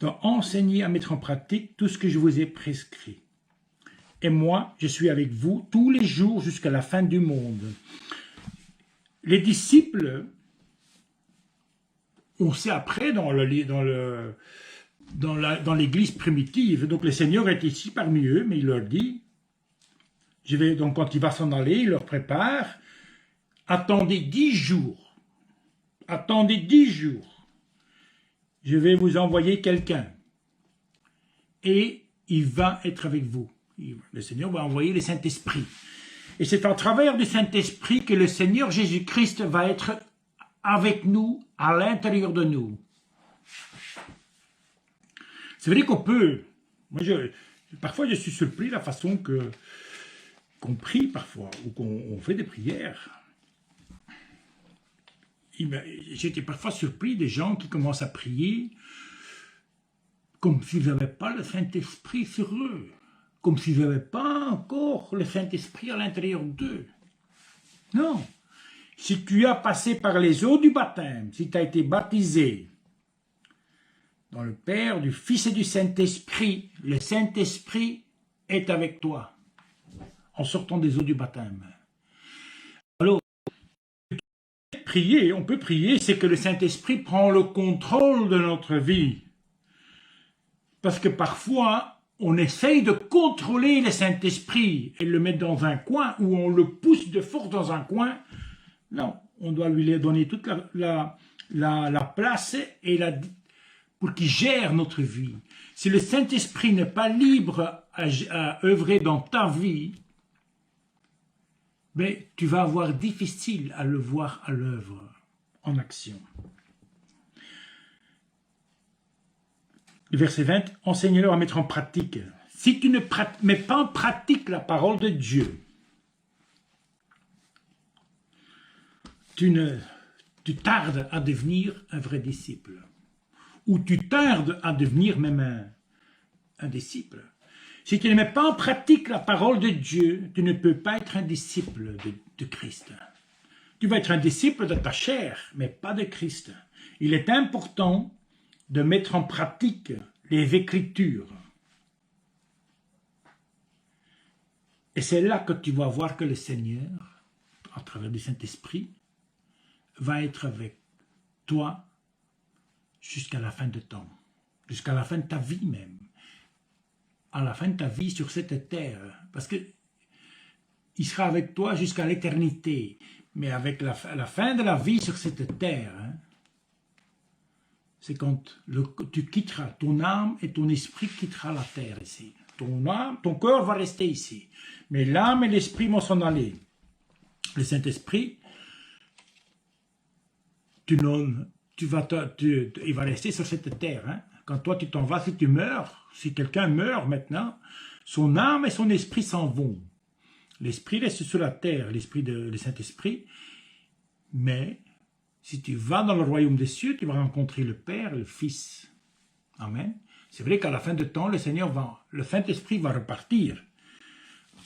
d'enseigner à mettre en pratique tout ce que je vous ai prescrit. Et moi, je suis avec vous tous les jours jusqu'à la fin du monde. Les disciples, on sait après dans l'église primitive, donc le Seigneur est ici parmi eux, mais il leur dit, donc quand il va s'en aller, il leur prépare, attendez 10 jours, attendez 10 jours, je vais vous envoyer quelqu'un, et il va être avec vous. Le Seigneur va envoyer le Saint-Esprit. Et c'est à travers du Saint-Esprit que le Seigneur Jésus-Christ va être avec nous, à l'intérieur de nous. C'est vrai qu'on peut... Parfois, je suis surpris de la façon qu'on prie parfois, ou qu'on fait des prières. J'étais parfois surpris des gens qui commencent à prier comme s'ils n'avaient pas le Saint-Esprit sur eux. Comme s'ils n'avaient pas encore le Saint-Esprit à l'intérieur d'eux. Non. Si tu as passé par les eaux du baptême, si tu as été baptisé dans le Père, du Fils et du Saint-Esprit, le Saint-Esprit est avec toi en sortant des eaux du baptême. Alors, on peut prier, c'est que le Saint-Esprit prend le contrôle de notre vie. Parce que parfois, on essaye de contrôler le Saint-Esprit et le mettre dans un coin ou on le pousse de force dans un coin. Non, on doit lui donner toute la place pour qu'il gère notre vie. Si le Saint-Esprit n'est pas libre à œuvrer dans ta vie, ben, tu vas avoir difficile à le voir à l'œuvre, en action. Le verset 20, enseigne-leur à mettre en pratique. Si tu ne mets pas en pratique la parole de Dieu, tu tardes à devenir un vrai disciple. Ou tu tardes à devenir même un disciple. Si tu ne mets pas en pratique la parole de Dieu, tu ne peux pas être un disciple de Christ. Tu vas être un disciple de ta chair, mais pas de Christ. Il est important de mettre en pratique les Écritures. Et c'est là que tu vas voir que le Seigneur, à travers le Saint-Esprit, va être avec toi jusqu'à la fin de temps, jusqu'à la fin de ta vie même, à la fin de ta vie sur cette terre, parce que il sera avec toi jusqu'à l'éternité, mais avec la fin de la vie sur cette terre, hein, c'est quand tu quitteras, ton âme et ton esprit quittera la terre ici. Ton corps va rester ici, mais l'âme et l'esprit vont s'en aller. Le Saint-Esprit, il va rester sur cette terre. Hein. Quand toi tu t'en vas, si tu meurs, si quelqu'un meurt maintenant, son âme et son esprit s'en vont. L'esprit reste sur la terre, le Saint-Esprit, mais si tu vas dans le royaume des cieux, tu vas rencontrer le Père et le Fils. Amen. C'est vrai qu'à la fin de temps, le Saint-Esprit va repartir.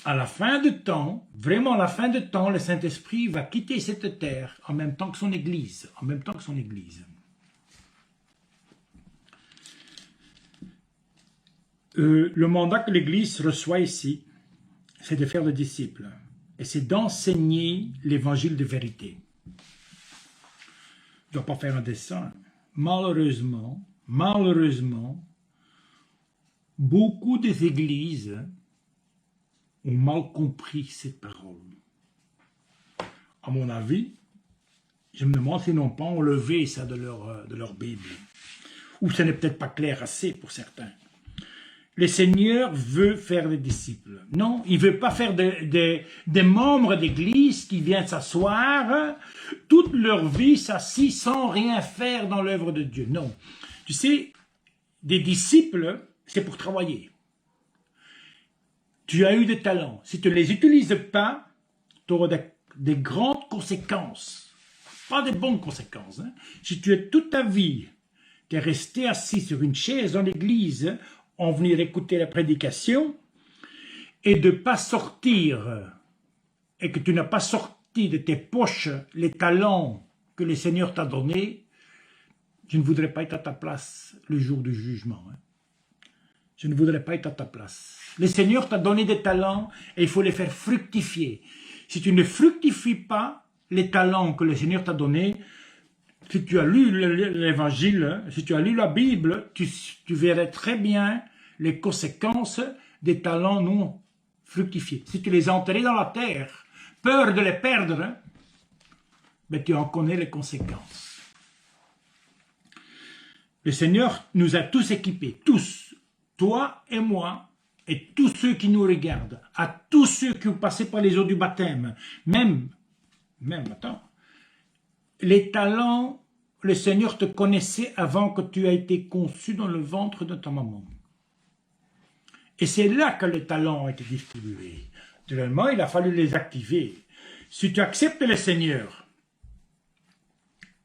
à la fin de temps, vraiment à la fin de temps, le Saint-Esprit va quitter cette terre en même temps que son Église. En même temps que son Église. Le mandat que l'Église reçoit ici, c'est de faire des disciples. Et c'est d'enseigner l'évangile de vérité. Je ne dois pas faire un dessin. Malheureusement, beaucoup des églises ont mal compris cette parole. À mon avis, je me demande s'ils n'ont pas enlevé ça de leur Bible. Ou ce n'est peut-être pas clair assez pour certains. Le Seigneur veut faire des disciples. Non, il ne veut pas faire des membres d'église qui viennent s'asseoir toute leur vie s'assis sans rien faire dans l'œuvre de Dieu. Non. Tu sais, des disciples, c'est pour travailler. Tu as eu des talents. Si tu ne les utilises pas, tu auras des grandes conséquences. Pas des bonnes conséquences. Hein. Si tu es toute ta vie, tu es resté assis sur une chaise dans l'église, en venir écouter la prédication, et de ne pas sortir, et que tu n'as pas sorti de tes poches les talents que le Seigneur t'a donnés, je ne voudrais pas être à ta place le jour du jugement. Hein. Je ne voudrais pas être à ta place. Le Seigneur t'a donné des talents et il faut les faire fructifier. Si tu ne fructifies pas les talents que le Seigneur t'a donnés, si tu as lu l'Évangile, si tu as lu la Bible, tu verrais très bien les conséquences des talents non fructifiés. Si tu les as enterrés dans la terre, peur de les perdre, ben tu en connais les conséquences. Le Seigneur nous a tous équipés, tous, toi et moi, et tous ceux qui nous regardent, à tous ceux qui ont passé par les eaux du baptême, même, attends, les talents, le Seigneur te connaissait avant que tu aies été conçu dans le ventre de ta maman. Et c'est là que les talents ont été distribués. Naturellement, il a fallu les activer. Si tu acceptes le Seigneur,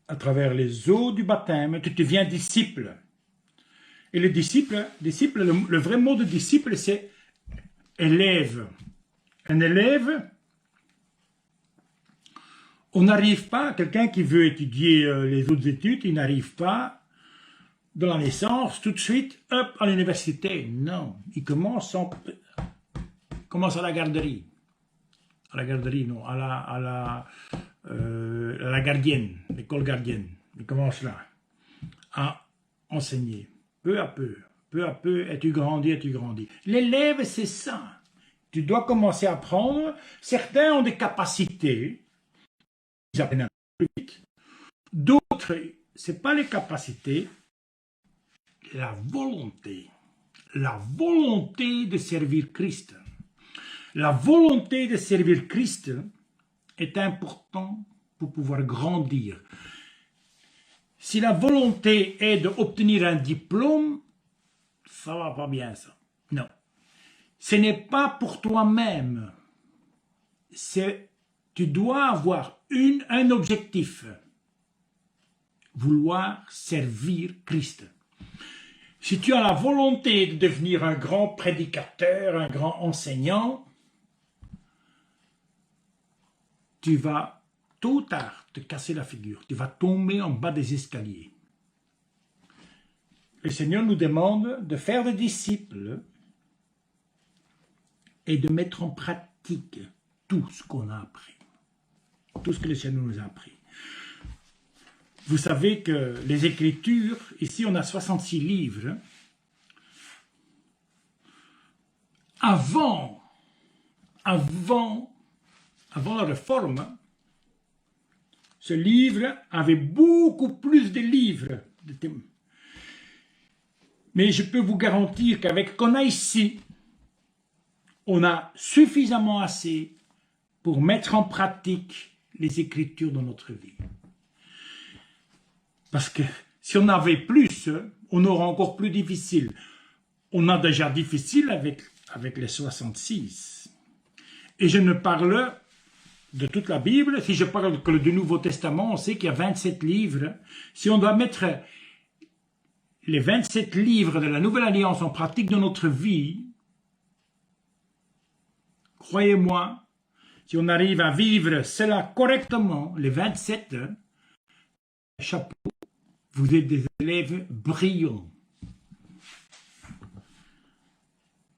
à travers les eaux du baptême, tu deviens disciple. Et le disciple, le vrai mot de disciple, c'est élève. Un élève, on n'arrive pas, quelqu'un qui veut étudier les autres études, il n'arrive pas de la naissance, tout de suite, hop, à l'université. Non, il commence à la garderie. À la garderie, non, à la gardienne, l'école gardienne. Il commence là, à enseigner, peu à peu, et tu grandis, L'élève, c'est ça. Tu dois commencer à apprendre. Certains ont des capacités, ils apprennent un peu plus vite. D'autres, ce n'est pas les capacités, la volonté de servir Christ. La volonté de servir Christ est importante pour pouvoir grandir. Si la volonté est d'obtenir un diplôme, ça ne va pas bien ça. Non. Ce n'est pas pour toi-même. Tu dois avoir un objectif. Vouloir servir Christ. Si tu as la volonté de devenir un grand prédicateur, un grand enseignant, tu vas tôt ou tard te casser la figure. Tu vas tomber en bas des escaliers. Le Seigneur nous demande de faire des disciples et de mettre en pratique tout ce qu'on a appris. Tout ce que le Seigneur nous a appris. Vous savez que les Écritures, ici on a 66 livres. Avant la Réforme, ce livre avait beaucoup plus de livres. Mais je peux vous garantir qu'avec ce qu'on a ici, on a suffisamment assez pour mettre en pratique les Écritures dans notre vie. Parce que si on avait plus, on aurait encore plus difficile. On a déjà difficile avec les 66. Et je ne parle de toute la Bible. Si je parle que du Nouveau Testament, on sait qu'il y a 27 livres. Si on doit mettre les 27 livres de la Nouvelle Alliance en pratique dans notre vie, croyez-moi, si on arrive à vivre cela correctement, les 27, chapeau, vous êtes des élèves brillants.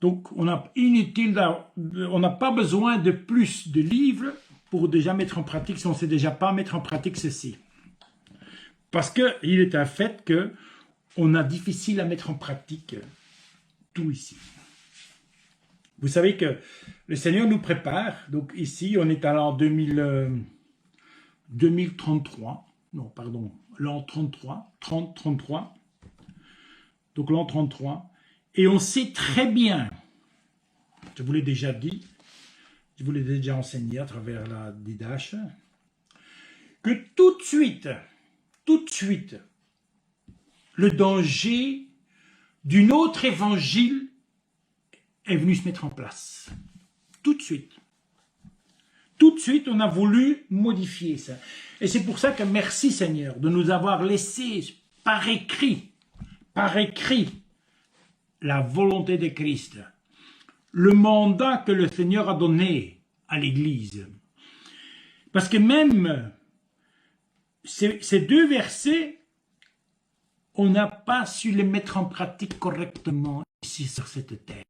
Donc, on n'a pas besoin de plus de livres pour déjà mettre en pratique, si on ne sait déjà pas mettre en pratique ceci. Parce qu'il est un fait qu'on a difficile à mettre en pratique tout ici. Vous savez que le Seigneur nous prépare, donc ici on est à l'an 2033, non pardon, l'an 33, donc l'an 33, et on sait très bien, je vous l'ai déjà dit, je vous l'ai déjà enseigné à travers la Didache, que tout de suite, le danger d'un autre évangile est venu se mettre en place. Tout de suite. Tout de suite, on a voulu modifier ça. Et c'est pour ça que merci Seigneur de nous avoir laissé par écrit, la volonté de Christ, le mandat que le Seigneur a donné à l'Église. Parce que même ces deux versets, on n'a pas su les mettre en pratique correctement ici sur cette terre.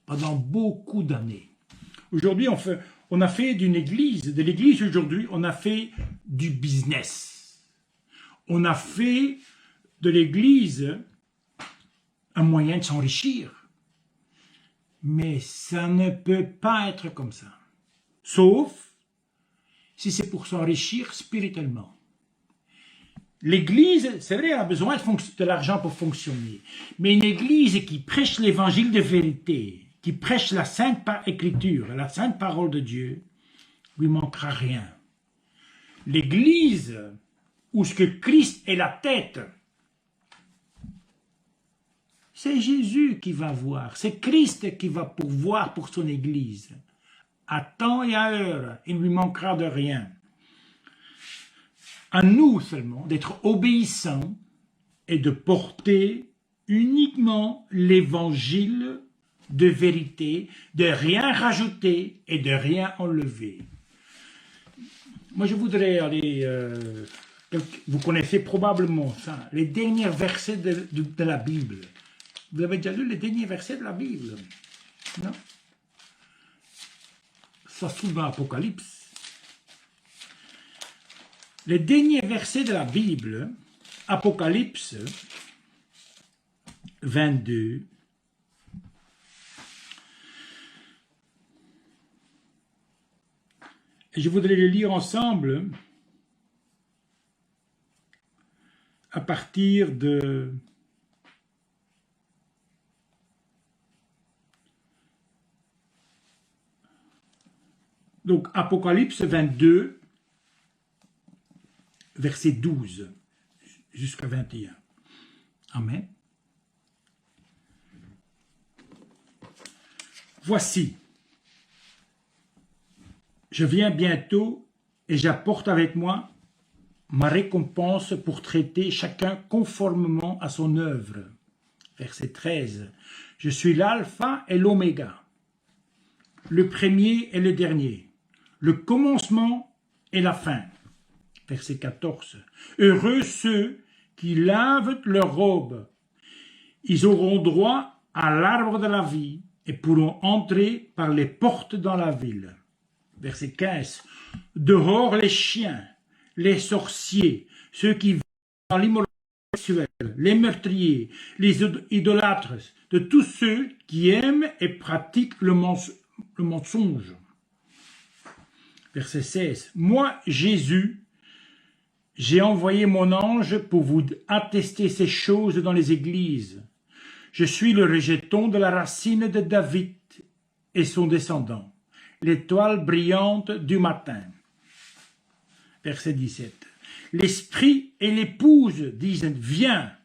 Pendant beaucoup d'années. Aujourd'hui, on a fait de l'église aujourd'hui, on a fait du business. On a fait de l'église un moyen de s'enrichir. Mais ça ne peut pas être comme ça. Sauf si c'est pour s'enrichir spirituellement. L'église, c'est vrai, a besoin de l'argent pour fonctionner. Mais une église qui prêche l'évangile de vérité, qui prêche la Sainte Écriture, la Sainte Parole de Dieu, lui manquera rien. L'Église, où ce que Christ est la tête, c'est Jésus qui va voir, c'est Christ qui va pourvoir pour son Église. À temps et à heure, il ne lui manquera de rien. À nous seulement d'être obéissants et de porter uniquement l'Évangile de vérité, de rien rajouter et de rien enlever. Moi, je voudrais aller, vous connaissez probablement ça, les derniers versets de la Bible. Vous avez déjà lu les derniers versets de la Bible? Non? Ça se trouve dans l'Apocalypse. Les derniers versets de la Bible, Apocalypse 22, et je voudrais les lire ensemble à partir de donc Apocalypse 22, verset 12 jusqu'à 21. Amen. Voici, je viens bientôt et j'apporte avec moi ma récompense pour traiter chacun conformément à son œuvre. Verset 13. Je suis l'alpha et l'oméga, le premier et le dernier, le commencement et la fin. Verset 14. Heureux ceux qui lavent leurs robes. Ils auront droit à l'arbre de la vie et pourront entrer par les portes dans la ville. Verset 15. Dehors les chiens, les sorciers, ceux qui vivent dans l'immoralité sexuelle, les meurtriers, les idolâtres, de tous ceux qui aiment et pratiquent le mensonge. Verset 16. Moi, Jésus, j'ai envoyé mon ange pour vous attester ces choses dans les églises. Je suis le rejeton de la racine de David et son descendant, l'étoile brillante du matin. Verset 17. L'esprit et l'épouse disent « Viens ».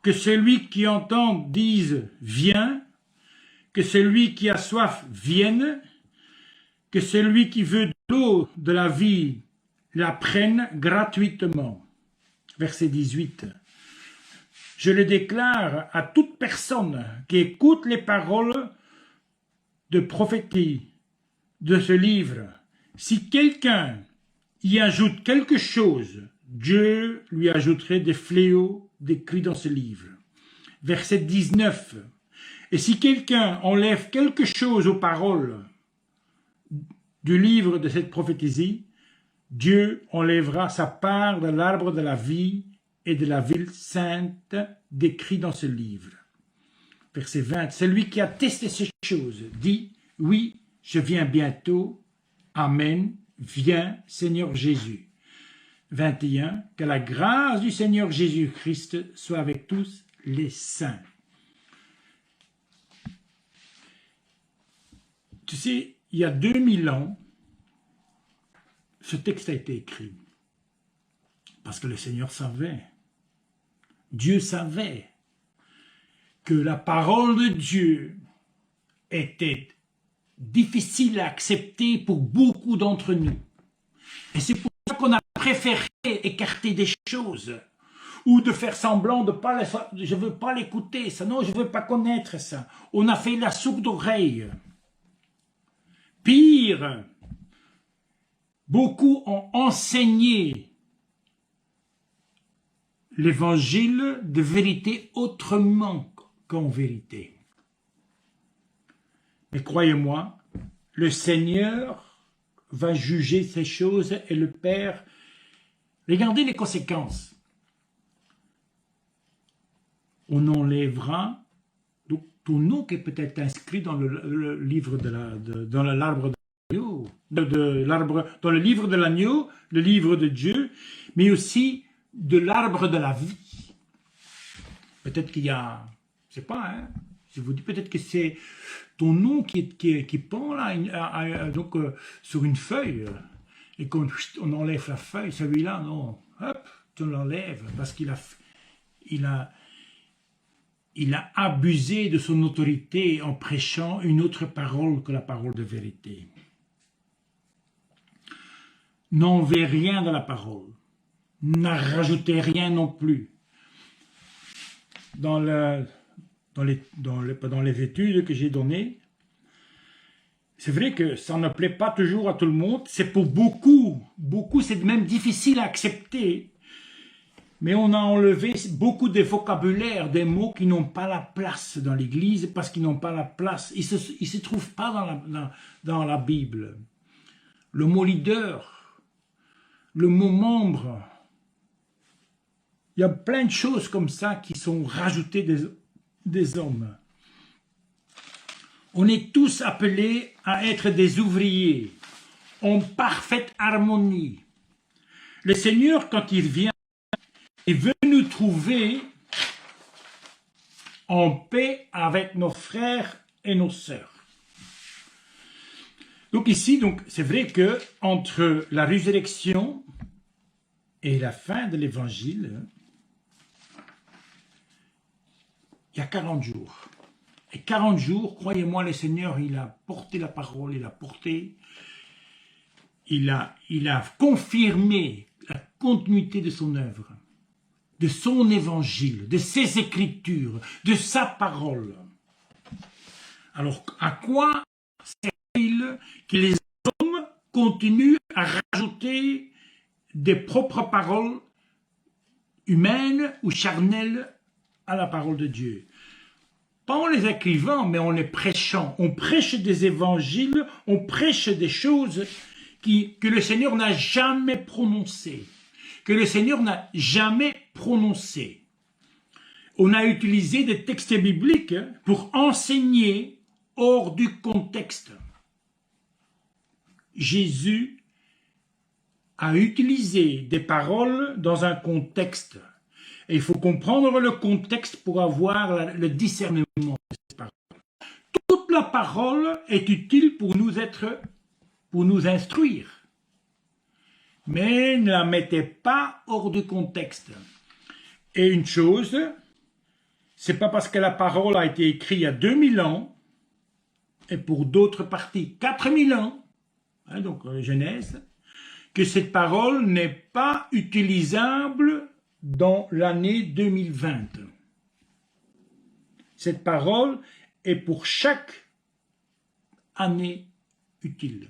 Que celui qui entend dise « Viens ». Que celui qui a soif vienne. Que celui qui veut de l'eau de la vie la prenne gratuitement. Verset 18. Je le déclare à toute personne qui écoute les paroles de prophétie de ce livre, si quelqu'un y ajoute quelque chose, Dieu lui ajouterait des fléaux décrits dans ce livre. Verset 19. Et si quelqu'un enlève quelque chose aux paroles du livre de cette prophétie, Dieu enlèvera sa part de l'arbre de la vie et de la ville sainte décrit dans ce livre. Verset 20. Celui qui a testé ces choses dit, oui, je viens bientôt. Amen. Viens, Seigneur Jésus. 21. Que la grâce du Seigneur Jésus-Christ soit avec tous les saints. Tu sais, il y a 2000 ans, ce texte a été écrit. Parce que le Seigneur savait, Dieu savait que la parole de Dieu était difficile à accepter pour beaucoup d'entre nous. Et c'est pour ça qu'on a préféré écarter des choses ou de faire semblant de pas je veux pas l'écouter, ça, non, je veux pas connaître ça. On a fait la sourde oreille. Pire, beaucoup ont enseigné l'évangile de vérité autrement qu'en vérité. Mais croyez-moi, le Seigneur va juger ces choses et le Père. Regardez les conséquences. On enlèvera ton nom qui est peut-être inscrit dans le livre dans l'arbre de l'agneau, dans le livre de l'agneau, le livre de Dieu, mais aussi de l'arbre de la vie. Peut-être qu'il y a, je ne sais pas, hein, je vous dis peut-être que c'est ton nom qui pend là, donc sur une feuille, et qu'on enlève la feuille, celui-là, non, hop, tu l'enlèves, parce qu'il a abusé de son autorité en prêchant une autre parole que la parole de vérité. N'enlevez rien de la parole. N'a rajouté rien non plus. Dans les études que j'ai données, c'est vrai que ça ne plaît pas toujours à tout le monde. C'est pour beaucoup, c'est même difficile à accepter. Mais on a enlevé beaucoup de vocabulaire, des mots qui n'ont pas la place dans l'Église parce qu'ils n'ont pas la place. Ils ne se trouvent pas dans la Bible. Le mot leader, le mot membre, il y a plein de choses comme ça qui sont rajoutées des hommes. On est tous appelés à être des ouvriers en parfaite harmonie. Le Seigneur, quand il vient, il veut nous trouver en paix avec nos frères et nos sœurs. Donc ici, c'est vrai que entre la résurrection et la fin de l'évangile, il y a 40 jours. Et 40 jours, croyez-moi, le Seigneur, il a porté la parole, il a confirmé la continuité de son œuvre, de son évangile, de ses écritures, de sa parole. Alors, à quoi sert-il que les hommes continuent à rajouter des propres paroles humaines ou charnelles à la parole de Dieu? Pas en les écrivant, mais en les prêchant. On prêche des évangiles, on prêche des choses que le Seigneur n'a jamais prononcées. Que le Seigneur n'a jamais prononcées. On a utilisé des textes bibliques pour enseigner hors du contexte. Jésus a utilisé des paroles dans un contexte. Et il faut comprendre le contexte pour avoir le discernement de ces paroles. Toute la parole est utile pour nous instruire. Mais ne la mettez pas hors du contexte. Et une chose, c'est pas parce que la parole a été écrite il y a 2000 ans, et pour d'autres parties 4000 ans, hein, donc Genèse, que cette parole n'est pas utilisable dans l'année 2020. Cette parole est pour chaque année utile.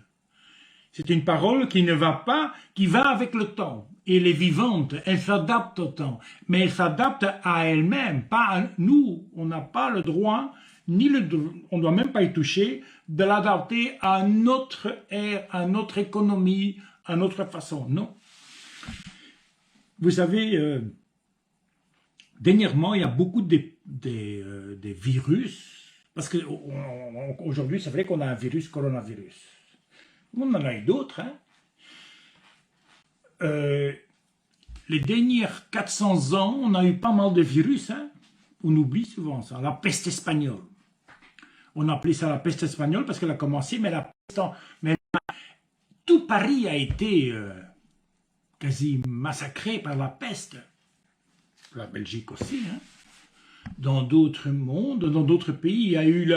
C'est une parole qui ne va pas, qui va avec le temps. Et elle est vivante, elle s'adapte au temps. Mais elle s'adapte à elle-même, pas à nous. On n'a pas le droit, on ne doit même pas y toucher, de l'adapter à notre ère, à notre économie, à notre façon. Non. Vous savez, dernièrement, il y a beaucoup de virus, parce qu'aujourd'hui, c'est vrai qu'on a un virus, coronavirus. On en a eu d'autres. Hein. Les dernières 400 ans, on a eu pas mal de virus. Hein. On oublie souvent ça. La peste espagnole. On appelait ça la peste espagnole parce qu'elle a commencé, mais tout Paris a été quasi massacré par la peste. La Belgique aussi. Hein. Dans d'autres mondes, dans d'autres pays, il y a eu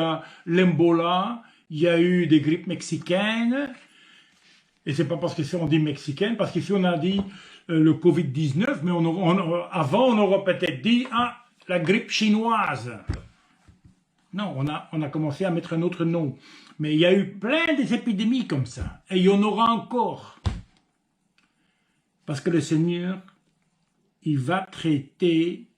l'Ebola, il y a eu des grippes mexicaines. Et c'est pas parce qu'ici on dit mexicaine, parce qu'ici on a dit le Covid-19, mais avant on aurait peut-être dit la grippe chinoise. Non, on a commencé à mettre un autre nom. Mais il y a eu plein d'épidémies comme ça. Et il y en aura encore. Parce que le Seigneur, il va traiter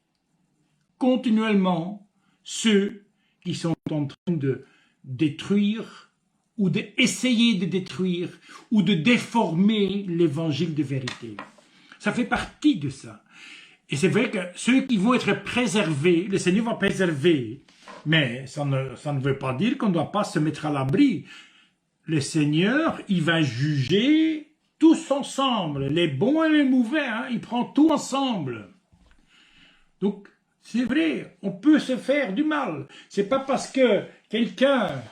continuellement ceux qui sont en train de détruire ou d'essayer de détruire, ou de déformer l'évangile de vérité. Ça fait partie de ça. Et c'est vrai que ceux qui vont être préservés, le Seigneur va préserver, mais ça ne veut pas dire qu'on ne doit pas se mettre à l'abri. Le Seigneur, il va juger tous ensemble, les bons et les mauvais, hein, il prend tout ensemble. Donc, c'est vrai, on peut se faire du mal. C'est pas parce que quelqu'un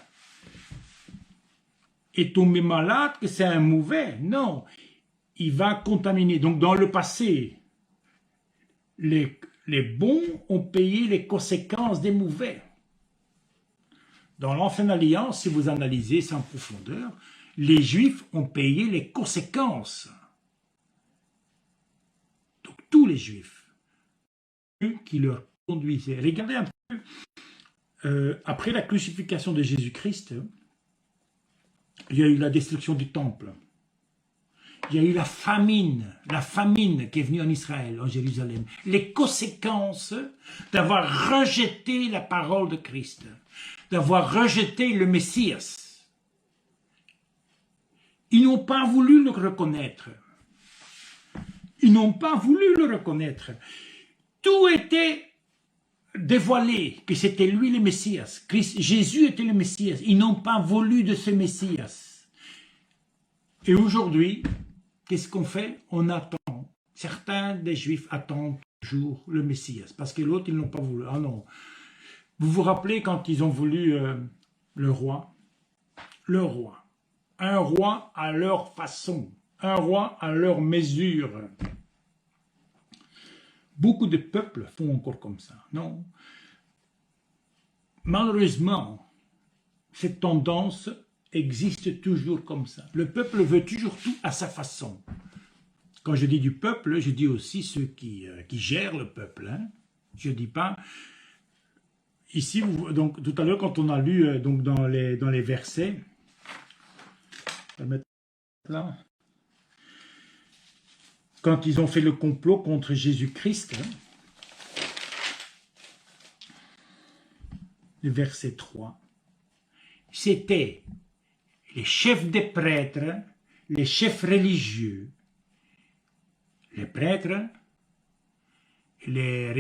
est tombé malade que c'est un mauvais. Non, il va contaminer. Donc dans le passé, les bons ont payé les conséquences des mauvais. Dans l'Ancienne Alliance, si vous analysez ça en profondeur, les Juifs ont payé les conséquences. Donc tous les Juifs, eux qui leur conduisaient. Regardez un peu, après la crucifixion de Jésus-Christ, il y a eu la destruction du temple. Il y a eu la famine qui est venue en Israël, en Jérusalem. Les conséquences d'avoir rejeté la parole de Christ, d'avoir rejeté le Messias. Ils n'ont pas voulu le reconnaître. Ils n'ont pas voulu le reconnaître. Tout était dévoilé, que c'était lui le Messias. Jésus était le Messias. Ils n'ont pas voulu de ce Messias. Et aujourd'hui, qu'est-ce qu'on fait? On attend. Certains des Juifs attendent toujours le Messias, parce que l'autre, ils n'ont pas voulu. Ah non. Vous vous rappelez quand ils ont voulu le roi? Le roi. Un roi à leur façon. Un roi à leur mesure. Beaucoup de peuples font encore comme ça, non? Malheureusement, cette tendance existe toujours comme ça. Le peuple veut toujours tout à sa façon. Quand je dis du peuple, je dis aussi ceux qui gèrent le peuple. Hein? Je ne dis pas... Ici, donc, tout à l'heure, quand on a lu donc, dans les versets, je vais mettre là, quand ils ont fait le complot contre Jésus-Christ, le verset 3, c'était les chefs des prêtres, les chefs religieux, les prêtres, les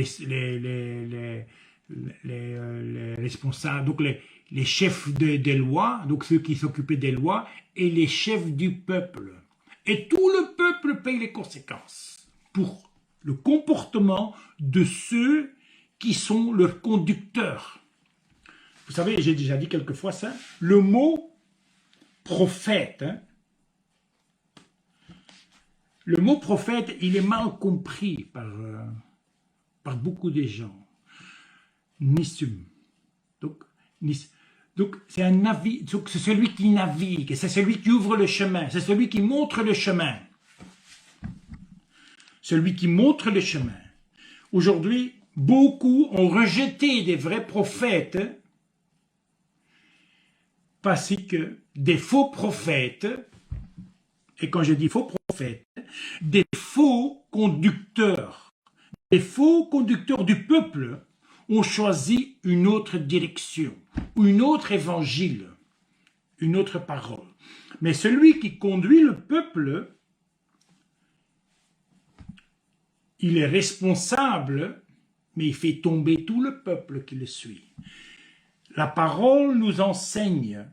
responsables, donc les chefs des lois, donc ceux qui s'occupaient des lois, et les chefs du peuple. Et tout le peuple paye les conséquences pour le comportement de ceux qui sont leurs conducteurs. Vous savez, j'ai déjà dit quelquefois ça, le mot prophète, hein, le mot prophète, il est mal compris par beaucoup de gens. Nisum. Donc c'est un navigue, c'est celui qui navigue, c'est celui qui ouvre le chemin, c'est celui qui montre le chemin. Celui qui montre le chemin. Aujourd'hui, beaucoup ont rejeté des vrais prophètes parce que des faux prophètes, et quand je dis faux prophètes, des faux conducteurs du peuple ont choisi une autre direction, ou une autre évangile, une autre parole. Mais celui qui conduit le peuple, il est responsable, mais il fait tomber tout le peuple qui le suit. La parole nous enseigne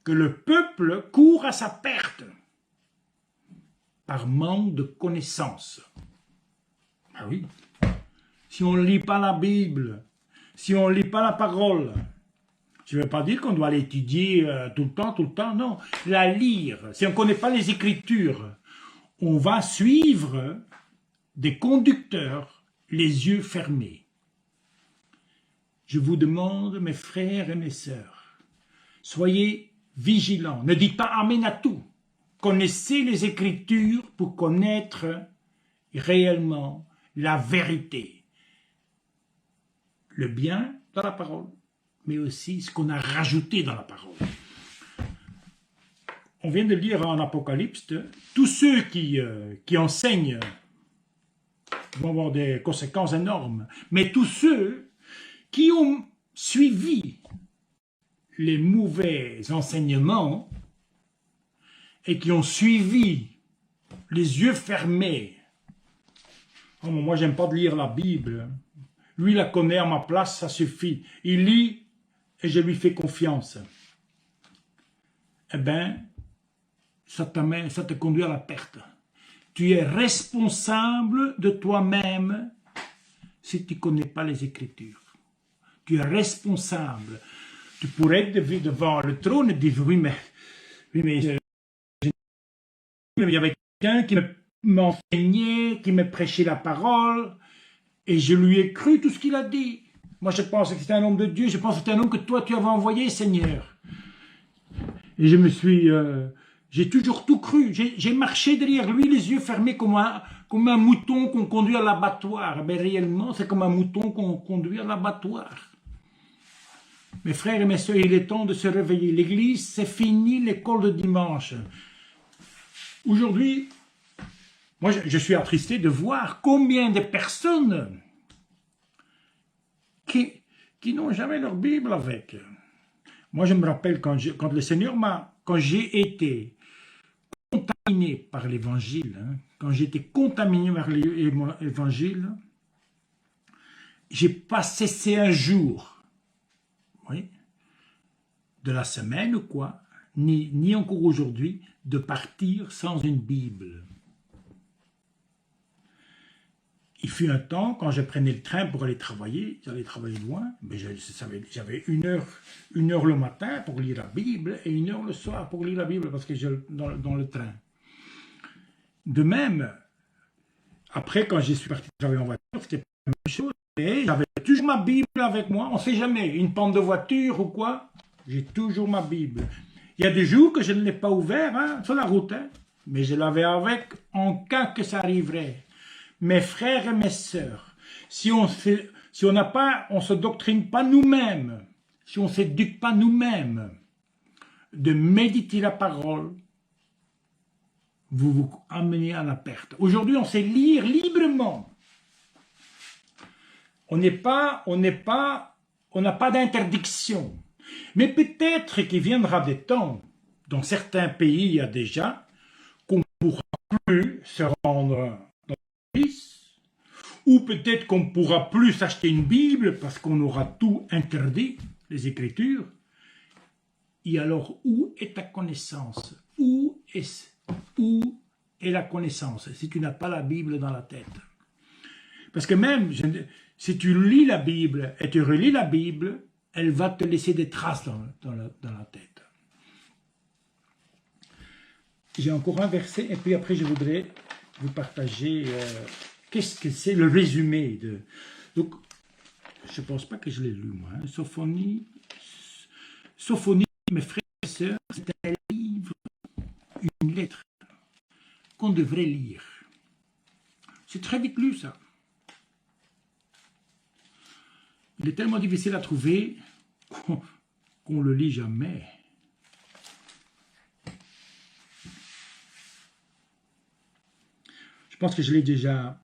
que le peuple court à sa perte par manque de connaissances. Ah oui, si on ne lit pas la Bible, si on ne lit pas la parole, je ne veux pas dire qu'on doit l'étudier tout le temps, non. La lire, si on ne connaît pas les Écritures, on va suivre des conducteurs les yeux fermés. Je vous demande, mes frères et mes sœurs, soyez vigilants, ne dites pas amen à tout. Connaissez les Écritures pour connaître réellement la vérité. Le bien dans la parole, mais aussi ce qu'on a rajouté dans la parole. On vient de lire en Apocalypse, tous ceux qui enseignent vont avoir des conséquences énormes, mais tous ceux qui ont suivi les mauvais enseignements et qui ont suivi les yeux fermés. Oh, moi, j'aime pas de lire la Bible. Lui, il la connaît à ma place, ça suffit. Il lit et je lui fais confiance. Eh bien, ça te conduit à la perte. Tu es responsable de toi-même si tu ne connais pas les Écritures. Tu es responsable. Tu pourrais être devant le trône et dire, oui, mais il y avait quelqu'un qui m'enseignait, qui me prêchait la parole, et je lui ai cru tout ce qu'il a dit. Moi, je pense que c'était un homme de Dieu, je pense que c'était un homme que toi, tu avais envoyé, Seigneur. Et je me suis... j'ai toujours tout cru. J'ai marché derrière lui, les yeux fermés, comme un mouton qu'on conduit à l'abattoir. Mais réellement, c'est comme un mouton qu'on conduit à l'abattoir. Mes frères et mes soeurs, il est temps de se réveiller. L'église, c'est fini l'école de dimanche. Aujourd'hui, moi, je suis attristé de voir combien de personnes qui n'ont jamais leur Bible avec. Moi, je me rappelle quand le Seigneur quand j'ai été contaminé par l'Évangile, quand j'ai été contaminé par l'Évangile, j'ai pas cessé un jour, oui, de la semaine ou quoi, ni encore aujourd'hui, de partir sans une Bible. Il fut un temps, quand je prenais le train pour aller travailler, j'allais travailler loin, mais j'avais une heure le matin pour lire la Bible et 1 heure le soir pour lire la Bible, parce que dans le train. De même, après, quand je suis parti travailler en voiture, c'était la même chose. Et j'avais toujours ma Bible avec moi, on ne sait jamais, une panne de voiture ou quoi, j'ai toujours ma Bible. Il y a des jours que je ne l'ai pas ouvert sur la route, mais je l'avais avec en cas que ça arriverait. Mes frères et mes sœurs, si on se doctrine pas nous-mêmes, si on ne s'éduque pas nous-mêmes de méditer la parole, vous vous amenez à la perte. Aujourd'hui, on sait lire librement. On n'a pas d'interdiction. Mais peut-être qu'il viendra des temps, dans certains pays il y a déjà, qu'on ne pourra plus se rendre dans l'église, ou peut-être qu'on ne pourra plus s'acheter une Bible parce qu'on aura tout interdit, les Écritures. Et alors, où est ta connaissance? Où est la connaissance si tu n'as pas la Bible dans la tête? Parce que même, si tu lis la Bible et tu relis la Bible, elle va te laisser des traces dans la tête. J'ai encore un verset, et puis après je voudrais vous partager qu'est-ce que c'est le résumé de... Donc, je ne pense pas que je l'ai lu, moi. Sophonie, mes frères et sœurs, c'est un livre, une lettre qu'on devrait lire. C'est très vite lu, ça. Il est tellement difficile à trouver qu'on ne le lit jamais. pense que je l'ai déjà.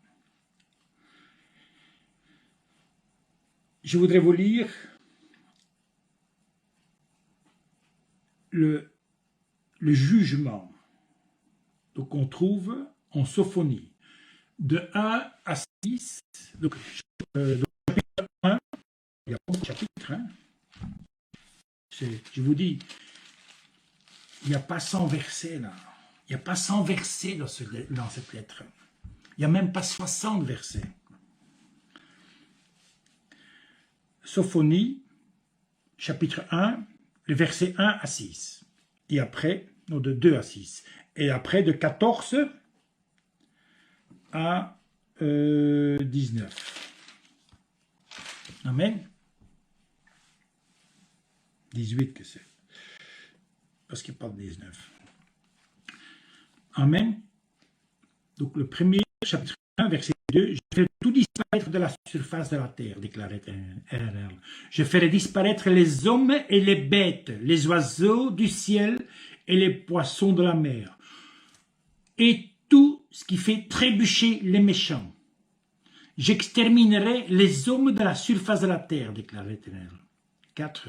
Je voudrais vous lire le jugement. Donc on trouve en Sophonie, de 1 à 6, donc chapitre 1, il y a beaucoup de chapitres, hein. Je vous dis, il n'y a pas 100 versets là, il n'y a pas 100 versets dans cette lettre, il n'y a même pas 60 versets. Sophonie, chapitre 1, le verset 1 à 6, et après, non, de 2 à 6, et après de 14 à 19. Amen. 18 que c'est. Parce qu'il n'y a pas de 19. Amen. Donc le premier, chapitre 1, verset 2, je ferai tout disparaître de la surface de la terre, déclare l'Éternel. Je ferai disparaître les hommes et les bêtes, les oiseaux du ciel et les poissons de la mer, et tout ce qui fait trébucher les méchants. J'exterminerai les hommes de la surface de la terre, déclare l'Éternel. 4.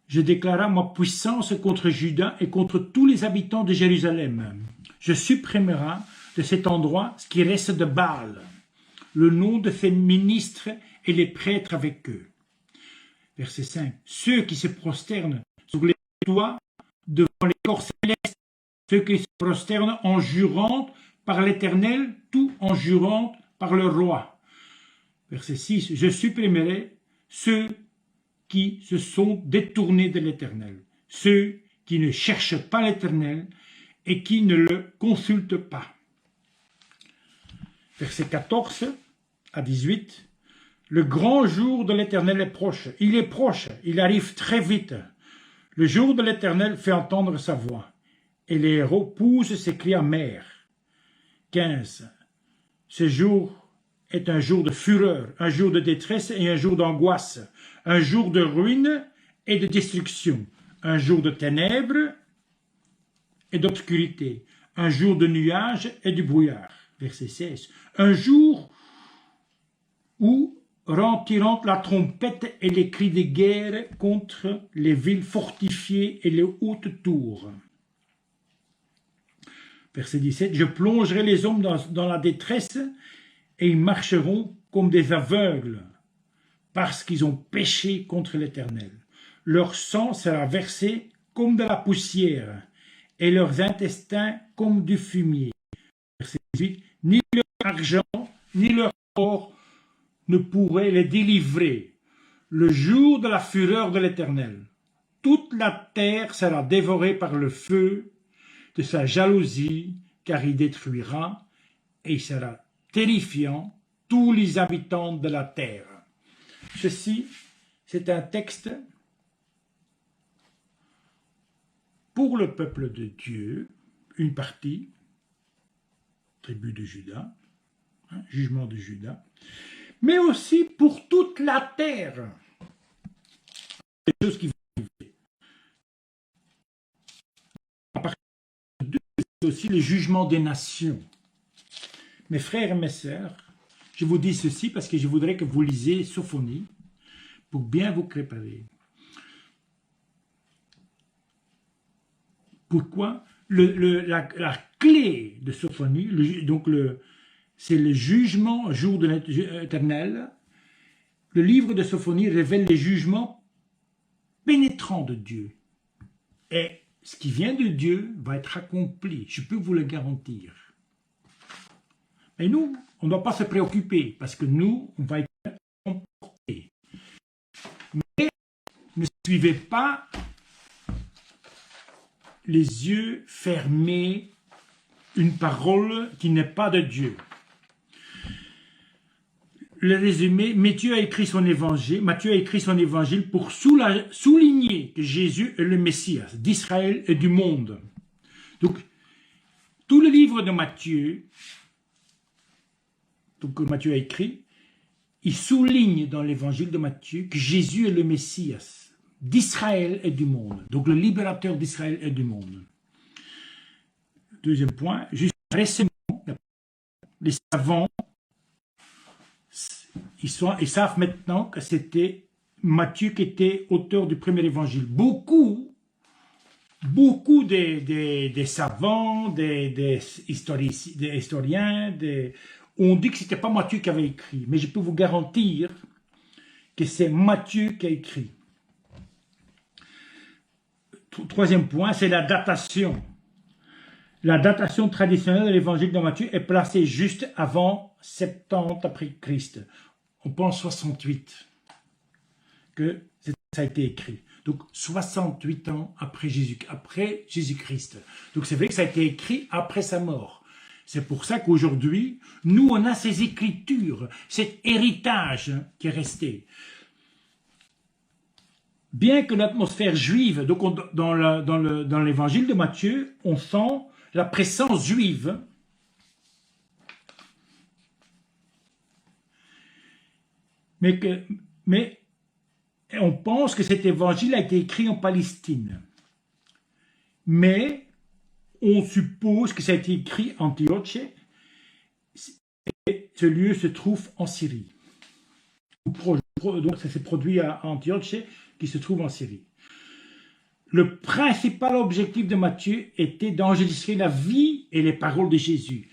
Je déclarerai ma puissance contre Juda et contre tous les habitants de Jérusalem. Je supprimerai de cet endroit ce qui reste de Baal, le nom de ses ministres et les prêtres avec eux. Verset 5. Ceux qui se prosternent sur les toits devant les corps célestes, ceux qui se prosternent en jurant par l'Éternel, tout en jurant par le roi. Verset 6. Je supprimerai ceux qui se sont détournés de l'Éternel, ceux qui ne cherchent pas l'Éternel et qui ne le consultent pas. Verset 14 à 18. Le grand jour de l'Éternel est proche. Il est proche, il arrive très vite. Le jour de l'Éternel fait entendre sa voix, et les héros poussent ses cris amers. 15. Ce jour est un jour de fureur, un jour de détresse et un jour d'angoisse, un jour de ruine et de destruction, un jour de ténèbres et d'obscurité, un jour de nuages et de brouillard. Verset 16. Un jour où retentiront la trompette et les cris de guerre contre les villes fortifiées et les hautes tours. Verset 17. Je plongerai les hommes dans la détresse et ils marcheront comme des aveugles parce qu'ils ont péché contre l'Éternel. Leur sang sera versé comme de la poussière et leurs intestins comme du fumier. Verset 18. Ni leur argent ni leur or ne pourraient les délivrer le jour de la fureur de l'Éternel. Toute la terre sera dévorée par le feu de sa jalousie, car il détruira et il sera terrifiant tous les habitants de la terre. Ceci, c'est un texte pour le peuple de Dieu, une partie, tribu de Juda, jugement de Juda, mais aussi pour toute la terre. Des choses qui vont arriver. À partir de Dieu, c'est aussi les jugements des nations. Mes frères et mes sœurs, je vous dis ceci parce que je voudrais que vous lisiez Sophonie pour bien vous préparer. Pourquoi? La clé de Sophonie, c'est le jugement au jour de l'Éternel. Le livre de Sophonie révèle les jugements pénétrants de Dieu. Et ce qui vient de Dieu va être accompli, je peux vous le garantir. Mais nous, on ne doit pas se préoccuper, parce que nous, on va être emportés. Mais ne suivez pas les yeux fermés une parole qui n'est pas de Dieu. Le résumé, Matthieu a écrit son évangile pour souligner que Jésus est le Messie d'Israël et du monde. Donc, tout le livre de Matthieu, que Matthieu a écrit, il souligne dans l'évangile de Matthieu que Jésus est le Messie d'Israël et du monde. Donc, le libérateur d'Israël et du monde. Deuxième point, juste récemment, les savants, ils savent maintenant que c'était Matthieu qui était auteur du premier évangile. Beaucoup des savants, des historiens, ont dit que ce n'était pas Matthieu qui avait écrit. Mais je peux vous garantir que c'est Matthieu qui a écrit. Troisième point, c'est la datation. La datation traditionnelle de l'évangile de Matthieu est placée juste avant 70 après Christ. On pense 68 que ça a été écrit. Donc 68 ans après Jésus-Christ. Donc c'est vrai que ça a été écrit après sa mort. C'est pour ça qu'aujourd'hui, nous on a ces écritures, cet héritage qui est resté. Bien que l'atmosphère juive, donc dans l'évangile de Matthieu, on sent la présence juive, mais on pense que cet évangile a été écrit en Palestine. Mais on suppose que ça a été écrit à Antioche, et ce lieu se trouve en Syrie. Donc ça s'est produit à Antioche, qui se trouve en Syrie. Le principal objectif de Matthieu était d'enregistrer la vie et les paroles de Jésus.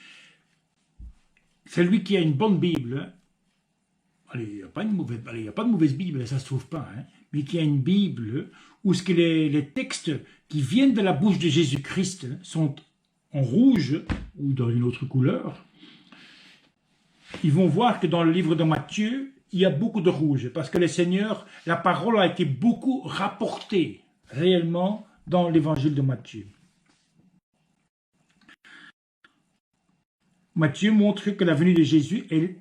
Celui qui a une bonne Bible, allez, il n'y a pas de mauvaise Bible, ça ne se trouve pas, hein, mais qui a une Bible où les textes qui viennent de la bouche de Jésus-Christ sont en rouge ou dans une autre couleur, ils vont voir que dans le livre de Matthieu, il y a beaucoup de rouge, parce que le Seigneur, la parole a été beaucoup rapportée réellement dans l'évangile de Matthieu. Matthieu montre que la venue de Jésus est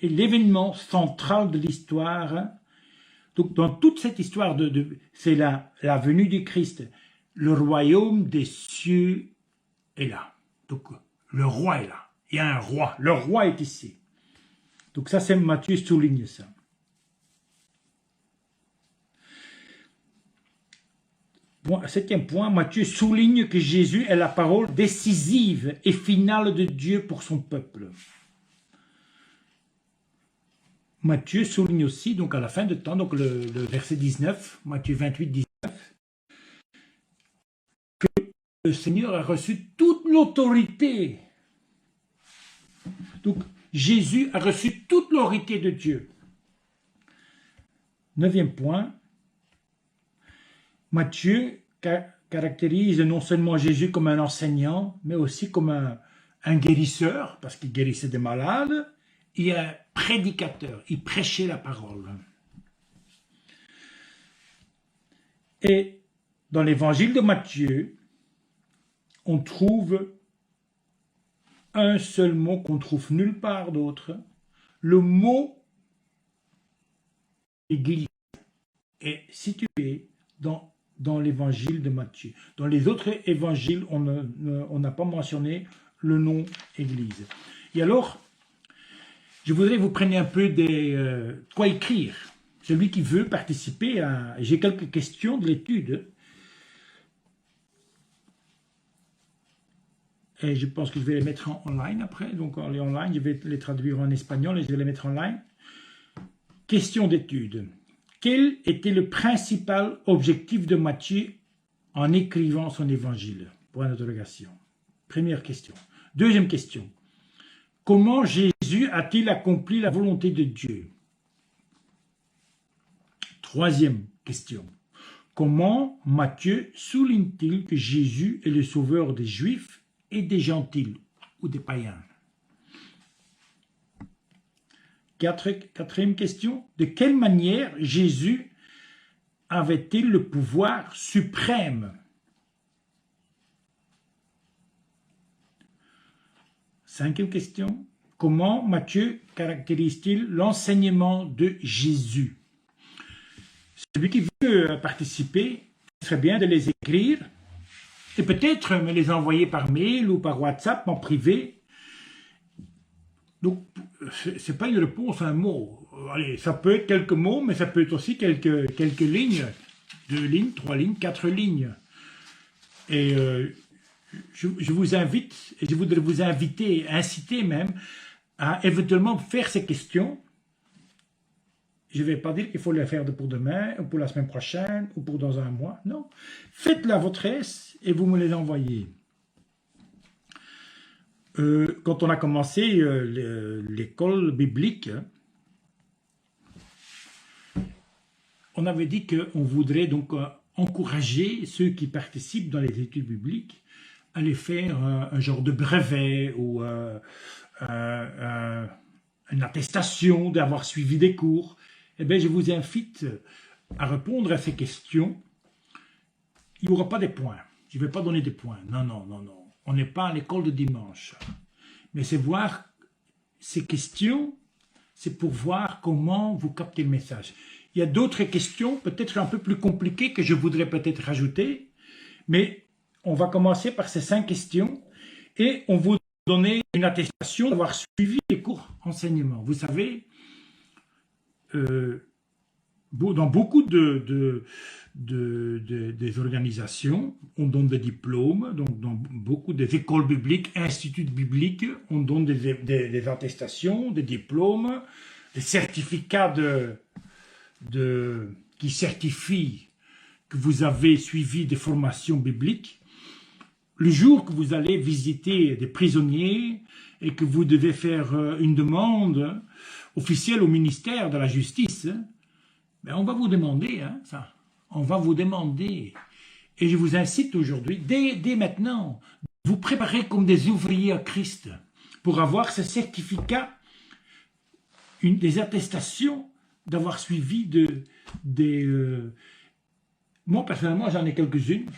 l'événement central de l'histoire. Donc dans toute cette histoire, c'est la venue du Christ. Le royaume des cieux est là. Donc le roi est là. Il y a un roi. Le roi est ici. Donc ça, c'est Matthieu souligne ça. Bon, septième point, Matthieu souligne que Jésus est la parole décisive et finale de Dieu pour son peuple. Matthieu souligne aussi, donc à la fin de temps, donc le verset 19, Matthieu 28, 19, que le Seigneur a reçu toute l'autorité. Donc Jésus a reçu toute l'autorité de Dieu. Neuvième point, Matthieu caractérise non seulement Jésus comme un enseignant, mais aussi comme un guérisseur, parce qu'il guérissait des malades, et un prédicateur, il prêchait la parole. Et dans l'évangile de Matthieu, on trouve un seul mot qu'on trouve nulle part d'autre. Le mot église est situé dans l'évangile de Matthieu. Dans les autres évangiles, on n'a pas mentionné le nom église. Et alors, je voudrais vous prendre un peu quoi écrire. Celui qui veut participer à... J'ai quelques questions de l'étude. Et je pense que je vais les mettre en online après. Donc, en online, je vais les traduire en espagnol et je vais les mettre en ligne. Question d'étude. Quel était le principal objectif de Matthieu en écrivant son évangile? Point d'interrogation. Première question. Deuxième question. Comment Jésus a-t-il accompli la volonté de Dieu? Troisième question. Comment Matthieu souligne-t-il que Jésus est le sauveur des Juifs et des gentils ou des païens? Quatrième question. De quelle manière Jésus avait-il le pouvoir suprême? Cinquième question. Comment Matthieu caractérise-t-il l'enseignement de Jésus? Celui qui veut participer, ce serait bien de les écrire et peut-être me les envoyer par mail ou par WhatsApp en privé. Donc, ce n'est pas une réponse à un mot. Allez, ça peut être quelques mots, mais ça peut être aussi quelques lignes. 2 lignes, 3 lignes, 4 lignes. Et je vous invite, et je voudrais vous inviter, inciter même, à éventuellement faire ces questions. Je ne vais pas dire qu'il faut les faire pour demain, ou pour la semaine prochaine, ou pour dans un mois. Non. Faites-les à votre aise et vous me les envoyez. Quand on a commencé l'école biblique, on avait dit qu'on voudrait donc encourager ceux qui participent dans les études bibliques à aller faire un genre de brevet ou une attestation d'avoir suivi des cours. Eh bien, je vous invite à répondre à ces questions. Il n'y aura pas des points. Je ne vais pas donner des points. Non, non, non, non. On n'est pas à l'école de dimanche. Mais c'est voir ces questions, c'est pour voir comment vous captez le message. Il y a d'autres questions, peut-être un peu plus compliquées, que je voudrais peut-être rajouter. Mais on va commencer par ces 5 questions et on vous donner une attestation d'avoir suivi les cours enseignement. Vous savez, dans beaucoup des organisations, on donne des diplômes, donc dans beaucoup des écoles bibliques, instituts bibliques, on donne des attestations, des diplômes, des certificats qui certifient que vous avez suivi des formations bibliques. Le jour que vous allez visiter des prisonniers et que vous devez faire une demande officielle au ministère de la Justice, ben on va vous demander ça. On va vous demander. Et je vous incite aujourd'hui, dès maintenant, vous préparer comme des ouvriers à Christ pour avoir ce certificat, des attestations d'avoir suivi moi, personnellement, j'en ai quelques-unes.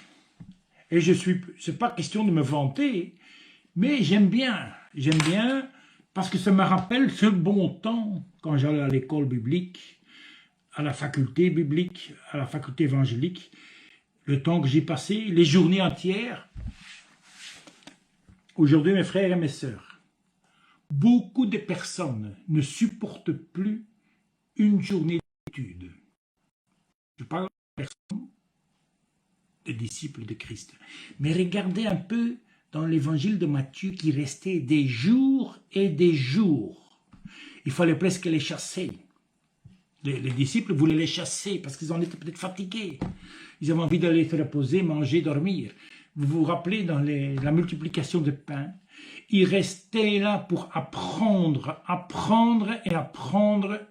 Et c'est pas question de me vanter, mais j'aime bien parce que ça me rappelle ce bon temps quand j'allais à l'école biblique, à la faculté biblique, à la faculté évangélique, le temps que j'ai passé, les journées entières. Aujourd'hui, mes frères et mes sœurs, beaucoup de personnes ne supportent plus une journée d'études. Je parle de personnes, des disciples de Christ. Mais regardez un peu dans l'évangile de Matthieu qui restait des jours et des jours. Il fallait presque les chasser. Les disciples voulaient les chasser parce qu'ils en étaient peut-être fatigués. Ils avaient envie d'aller se reposer, manger, dormir. Vous vous rappelez dans la multiplication de pain, ils restaient là pour apprendre et apprendre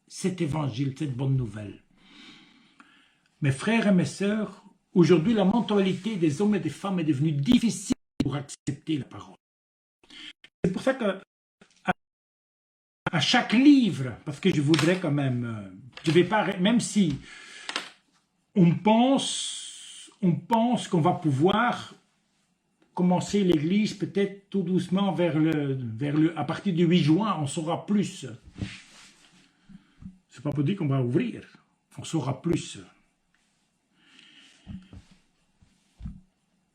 cet évangile, cette bonne nouvelle. Mes frères et mes sœurs, aujourd'hui, la mentalité des hommes et des femmes est devenue difficile pour accepter la parole. C'est pour ça que à chaque livre, parce que je voudrais quand même, je vais pas, même si on pense qu'on va pouvoir commencer l'église peut-être tout doucement à partir du 8 juin, on saura plus. C'est pas pour dire qu'on va ouvrir, on saura plus.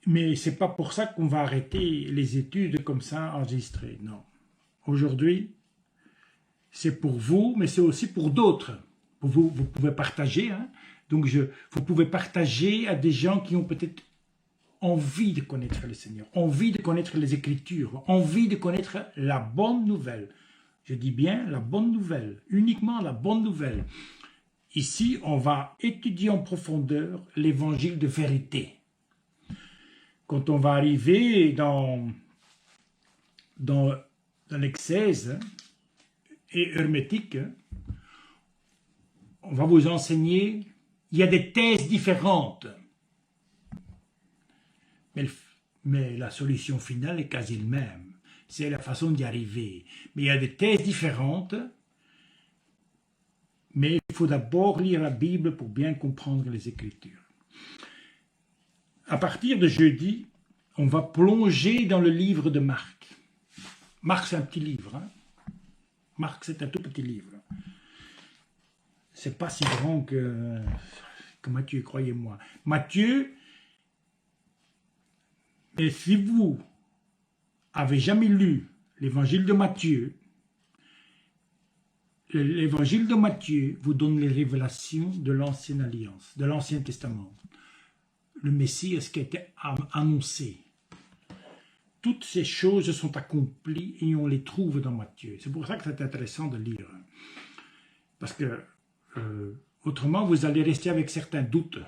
Mais c'est pas pour ça qu'on va arrêter les études comme ça enregistrées, non. Aujourd'hui, c'est pour vous, mais c'est aussi pour d'autres. Vous pouvez partager, donc vous pouvez partager à des gens qui ont peut-être envie de connaître le Seigneur, envie de connaître les Écritures, envie de connaître la bonne nouvelle. Je dis bien la bonne nouvelle, uniquement la bonne nouvelle. Ici, on va étudier en profondeur l'évangile de vérité. Quand on va arriver dans l'exégèse et hermétique, on va vous enseigner, il y a des thèses différentes, mais la solution finale est quasi la même. C'est la façon d'y arriver. Mais il y a des thèses différentes, mais il faut d'abord lire la Bible pour bien comprendre les Écritures. À partir de jeudi, on va plonger dans le livre de Marc. Marc, c'est un petit livre. Marc, c'est un tout petit livre. C'est pas si grand que Matthieu, croyez-moi. Matthieu, et si vous avez jamais lu l'évangile de Matthieu vous donne les révélations de l'Ancienne Alliance, de l'Ancien Testament. Le Messie, ce qui a été annoncé. toutes ces choses sont accomplies et on les trouve dans Matthieu. C'est pour ça que c'est intéressant de lire. Parce que, autrement, vous allez rester avec certains doutes.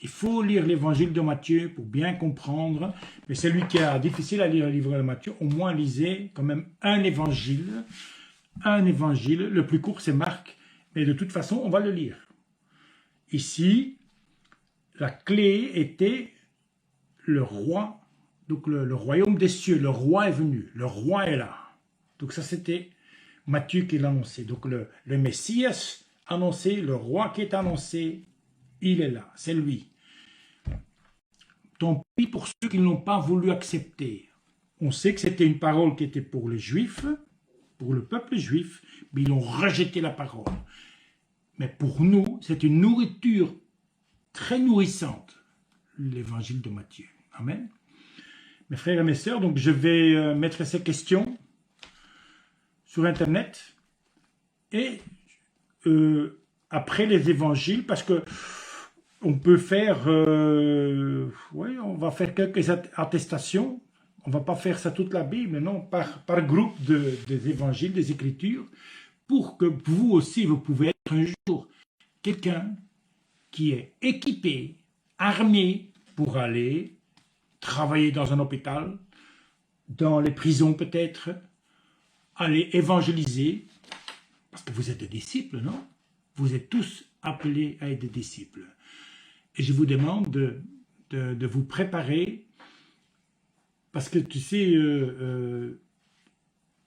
Il faut lire l'évangile de Matthieu pour bien comprendre. Mais celui qui a difficile à lire le livre de Matthieu, au moins lisez quand même un évangile. Un évangile. Le plus court, c'est Marc. Mais de toute façon, on va le lire. Ici, la clé était le roi. Donc le royaume des cieux. Le roi est venu. Le roi est là. Donc ça, c'était Matthieu qui l'annonçait. Donc le Messias annoncé, le roi qui est annoncé, il est là. C'est lui. Tant pis pour ceux qui n'ont pas voulu accepter. On sait que c'était une parole qui était pour les Juifs, pour le peuple juif, mais ils ont rejeté la parole. Mais pour nous, c'est une nourriture très nourrissante, l'évangile de Matthieu. Amen. Mes frères et mes sœurs, donc je vais mettre ces questions sur Internet et après les évangiles, parce que on peut faire, oui, on va faire quelques attestations. On ne va pas faire ça toute la Bible, mais non, par groupe des évangiles, des Écritures, pour que vous aussi, vous pouvez être un jour quelqu'un qui est équipé, armé pour aller travailler dans un hôpital, dans les prisons peut-être, aller évangéliser, parce que vous êtes des disciples, non? Vous êtes tous appelés à être des disciples. Et je vous demande de vous préparer, parce que tu sais,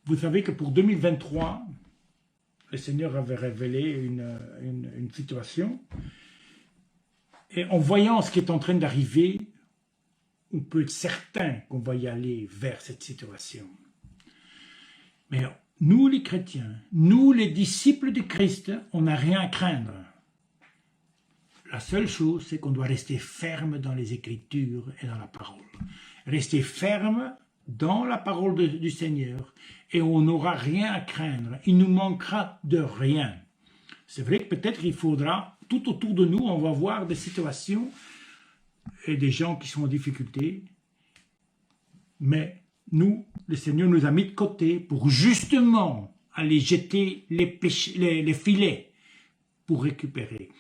vous savez que pour 2023, le Seigneur avait révélé une situation, et en voyant ce qui est en train d'arriver, on peut être certain qu'on va y aller vers cette situation. Mais nous les chrétiens, nous les disciples de Christ, on n'a rien à craindre. La seule chose, c'est qu'on doit rester ferme dans les Écritures et dans la parole. Rester ferme dans la parole du Seigneur et on n'aura rien à craindre. Il nous manquera de rien. C'est vrai que peut-être il faudra, tout autour de nous, on va voir des situations et des gens qui sont en difficulté. Mais nous, le Seigneur nous a mis de côté pour justement aller jeter les filets pour récupérer.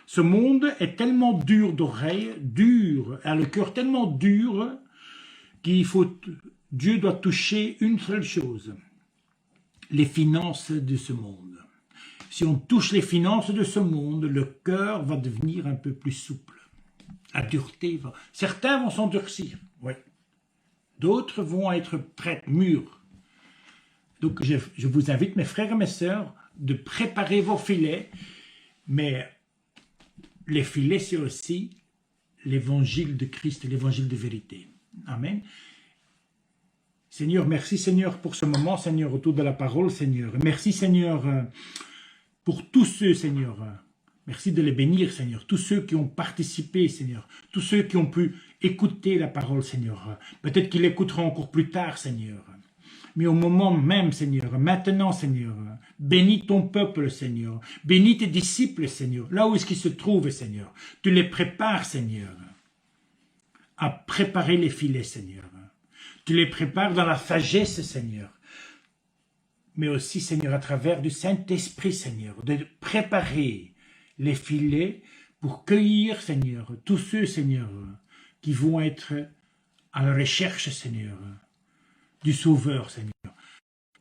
Ce monde est tellement dur d'oreille, dur, a le cœur tellement dur Dieu doit toucher une seule chose, les finances de ce monde. Si on touche les finances de ce monde, le cœur va devenir un peu plus souple. La dureté va... Certains vont s'endurcir, oui. D'autres vont être prêts, mûrs. Donc je vous invite, mes frères et mes sœurs, de préparer vos filets, mais les filets, c'est aussi l'évangile de Christ, l'évangile de vérité. Amen. Seigneur, merci Seigneur pour ce moment, Seigneur, autour de la parole, Seigneur. Merci Seigneur pour tous ceux, Seigneur. Merci de les bénir, Seigneur. Tous ceux qui ont participé, Seigneur. Tous ceux qui ont pu écouter la parole, Seigneur. Peut-être qu'ils l'écouteront encore plus tard, Seigneur. Mais au moment même, Seigneur, maintenant, Seigneur, bénis ton peuple, Seigneur. Bénis tes disciples, Seigneur. Là où est-ce qu'ils se trouvent, Seigneur. Tu les prépares, Seigneur, à préparer les filets, Seigneur. Tu les prépares dans la sagesse, Seigneur. Mais aussi, Seigneur, à travers du Saint-Esprit, Seigneur, de préparer les filets pour cueillir, Seigneur, tous ceux, Seigneur, qui vont être à la recherche, Seigneur, du Sauveur, Seigneur,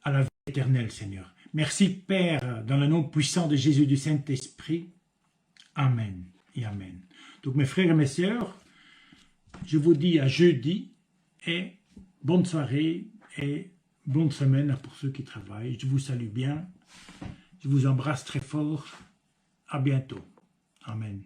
à la vie éternelle, Seigneur. Merci, Père, dans le nom puissant de Jésus du Saint-Esprit. Amen et Amen. Donc, mes frères et mes sœurs, je vous dis à jeudi et bonne soirée et bonne semaine pour ceux qui travaillent. Je vous salue bien. Je vous embrasse très fort. À bientôt. Amen.